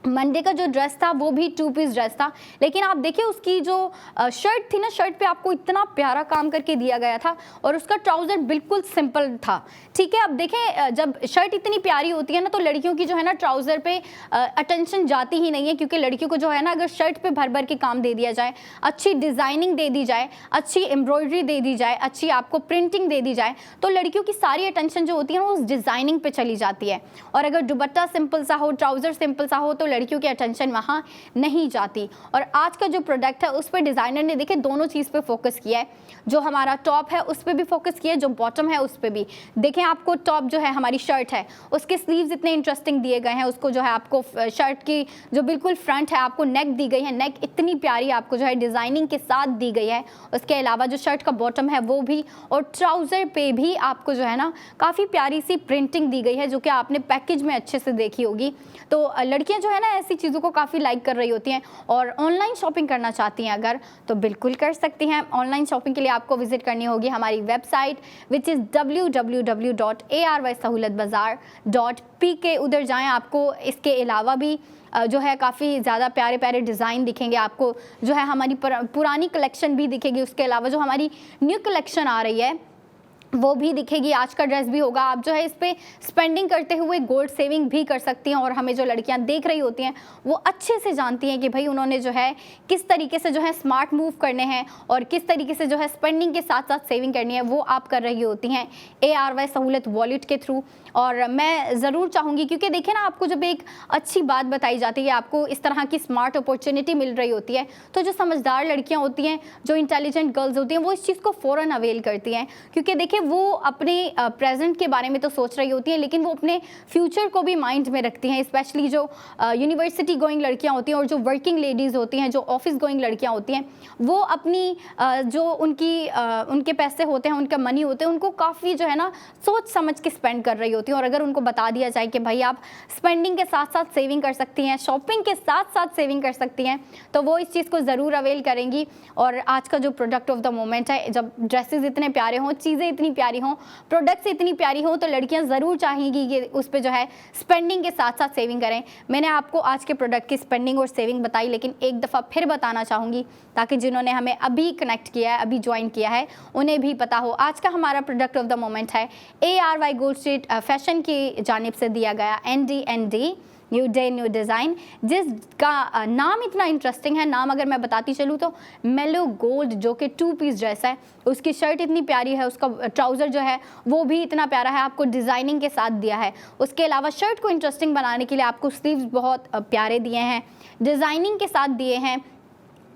मंडे का जो ड्रेस था वो भी 2 पीस ड्रेस था, लेकिन आप देखिए उसकी जो शर्ट थी ना, शर्ट पे आपको इतना प्यारा काम करके दिया गया था, और उसका ट्राउज़र बिल्कुल सिंपल था। ठीक है, अब देखें जब शर्ट इतनी प्यारी होती है ना, तो लड़कियों की जो है ना ट्राउज़र पे अटेंशन जाती ही नहीं है, क्योंकि लड़कियों को जो है ना अगर शर्ट पे भर भर के काम दे दिया जाए, अच्छी डिज़ाइनिंग दे दी जाए, अच्छी एम्ब्रॉयडरी दे दी जाए, अच्छी आपको प्रिंटिंग दे दी जाए, तो लड़कियों की सारी अटेंशन जो होती है वो उस डिज़ाइनिंग पे चली जाती है। और अगर दुपट्टा सिंपल सा हो, ट्राउज़र सिंपल सा हो, तो लड़कियों की अटेंशन वहाँ नहीं जाती। और आज का जो प्रोडक्ट है उस पर डिज़ाइनर ने देखिए दोनों चीज़ पे फोकस किया है। जो हमारा टॉप है उस पर भी फोकस किया है, जो बॉटम है उस पर भी। देखें आपको टॉप जो है हमारी शर्ट है, उसके स्लीव्स इतने इंटरेस्टिंग दिए गए हैं, उसको जो है आपको शर्ट की जो बिल्कुल फ्रंट है आपको नेक दी गई है, नेक इतनी प्यारी आपको जो है डिज़ाइनिंग के साथ दी गई है। उसके अलावा जो शर्ट का बॉटम है वो भी, और ट्राउज़र पे भी आपको जो है ना काफ़ी प्यारी सी प्रिंटिंग दी गई है, जो कि आपने पैकेज में अच्छे से देखी होगी। तो लड़कियां जो है ना ऐसी चीज़ों को काफ़ी लाइक कर रही होती हैं, और ऑनलाइन शॉपिंग करना चाहती हैं अगर, तो बिल्कुल कर सकती हैं। ऑनलाइन शॉपिंग के लिए आपको विजिट करनी होगी हमारी वेबसाइट, विच इज़ www.arysahoolatbazaar.pk। उधर जाएं, आपको इसके अलावा भी जो है काफ़ी ज़्यादा प्यारे प्यारे डिज़ाइन दिखेंगे, आपको जो है हमारी पुरानी कलेक्शन भी दिखेगी। उसके अलावा जो हमारी न्यू कलेक्शन आ रही है वो भी दिखेगी, आज का ड्रेस भी होगा। आप जो है इस पे स्पेंडिंग करते हुए गोल्ड सेविंग भी कर सकती हैं। और हमें जो लड़कियां देख रही होती हैं वो अच्छे से जानती हैं कि भाई उन्होंने जो है किस तरीके से जो है स्मार्ट मूव करने हैं, और किस तरीके से जो है स्पेंडिंग के साथ साथ सेविंग करनी है, वो आप कर रही होती हैं ARY सहूलत वॉलेट के थ्रू। और मैं ज़रूर चाहूँगी, क्योंकि देखिए ना आपको जब एक अच्छी बात बताई जाती है, आपको इस तरह की स्मार्ट अपॉर्चुनिटी मिल रही होती है, तो जो समझदार लड़कियाँ होती हैं, जो इंटेलिजेंट गर्ल्स होती हैं, वो इस चीज़ को फ़ौरन अवेल करती हैं। क्योंकि देखिए देखिए वो अपने प्रेजेंट के बारे में तो सोच रही होती हैं, लेकिन वो अपने फ्यूचर को भी माइंड में रखती हैं। स्पेशली जो यूनिवर्सिटी गोइंग लड़कियां होती हैं और जो वर्किंग लेडीज़ होती हैं, जो ऑफिस गोइंग लड़कियां होती हैं, वो अपनी जो उनके पैसे होते हैं, उनका मनी होते हैं, उनको काफ़ी जो है ना सोच समझ के स्पेंड कर रही होती हैं। और अगर उनको बता दिया जाए कि भाई आप स्पेंडिंग के साथ साथ सेविंग कर सकती हैं, शॉपिंग के साथ साथ सेविंग कर सकती हैं, तो वो इस चीज़ को ज़रूर अवेल करेंगी। और आज का जो प्रोडक्ट ऑफ द मोमेंट है, जब ड्रेसेस इतने प्यारे हों, चीज़ें इतनी प्यारी हों, प्रोडक्ट्स इतनी प्यारी हों, तो लड़कियां ज़रूर चाहेंगी कि उस पर जो है स्पेंडिंग के साथ साथ सेविंग करें। मैंने आपको आज के प्रोडक्ट की स्पेंडिंग और सेविंग बताई, लेकिन एक दफ़ा फिर बताना चाहूँगी ताकि जिन्होंने हमें अभी कनेक्ट किया है, अभी ज्वाइन किया है, उन्हें भी पता हो। आज का हमारा प्रोडक्ट ऑफ द मोमेंट है ARY गोल्ड स्ट्रीट फैशन की जानिब से दिया गया ND&D new day new design, जिसका नाम इतना इंटरेस्टिंग है। नाम अगर मैं बताती चलूँ तो मेलो गोल्ड, जो कि 2 पीस ड्रेस है, उसकी शर्ट इतनी प्यारी है, उसका ट्राउज़र जो है वो भी इतना प्यारा है, आपको डिज़ाइनिंग के साथ दिया है। उसके अलावा शर्ट को इंटरेस्टिंग बनाने के लिए आपको स्लीव्स बहुत प्यारे दिए हैं, डिज़ाइनिंग के साथ दिए हैं,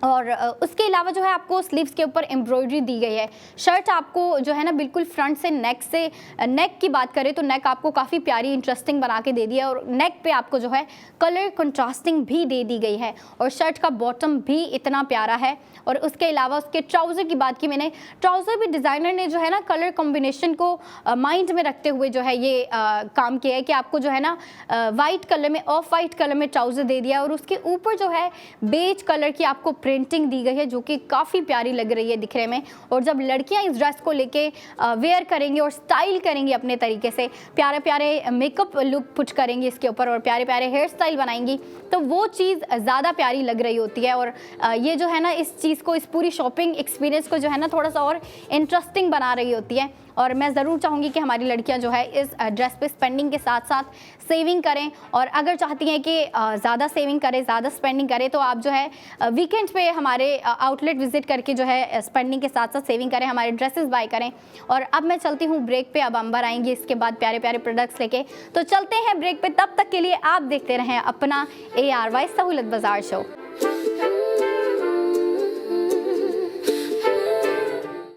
और उसके अलावा जो है आपको स्लीव्स के ऊपर एम्ब्रॉयडरी दी गई है। शर्ट आपको जो है ना बिल्कुल फ्रंट से नेक की बात करें तो नेक आपको काफ़ी प्यारी इंटरेस्टिंग बना के दे दिया है, और नेक पे आपको जो है कलर कंट्रास्टिंग भी दे दी गई है, और शर्ट का बॉटम भी इतना प्यारा है। और उसके अलावा उसके ट्राउज़र की बात की मैंने, ट्राउज़र भी डिज़ाइनर ने जो है ना कलर कॉम्बिनेशन को माइंड में रखते हुए जो है ये काम किया है कि आपको जो है ना वाइट कलर में, ऑफ वाइट कलर में ट्राउज़र दे दिया, और उसके ऊपर जो है बेज कलर की आपको प्रिंटिंग दी गई है, जो कि काफ़ी प्यारी लग रही है दिखने में। और जब लड़कियां इस ड्रेस को लेके वेयर करेंगी और स्टाइल करेंगी अपने तरीके से, प्यारे प्यारे मेकअप लुक पुट करेंगी इसके ऊपर, और प्यारे प्यारे हेयर स्टाइल बनाएंगी, तो वो चीज़ ज़्यादा प्यारी लग रही होती है। और ये जो है ना इस चीज़ को, इस पूरी शॉपिंग एक्सपीरियंस को जो है ना थोड़ा सा और इंटरेस्टिंग बना रही होती है। और मैं ज़रूर चाहूँगी कि हमारी लड़कियां जो है इस ड्रेस पे स्पेंडिंग के साथ साथ सेविंग करें, और अगर चाहती हैं कि ज़्यादा सेविंग करें, ज़्यादा स्पेंडिंग करें, तो आप जो है वीकेंड पे हमारे आउटलेट विजिट करके जो है स्पेंडिंग के साथ साथ सेविंग करें, हमारे ड्रेसेस बाय करें। और अब मैं चलती हूँ ब्रेक पे, अब अंबर आएंगी इसके बाद प्यारे प्यारे प्रोडक्ट्स लेके, तो चलते हैं ब्रेक पे। तब तक के लिए आप देखते रहें अपना ARY सहूलत बाजार शो।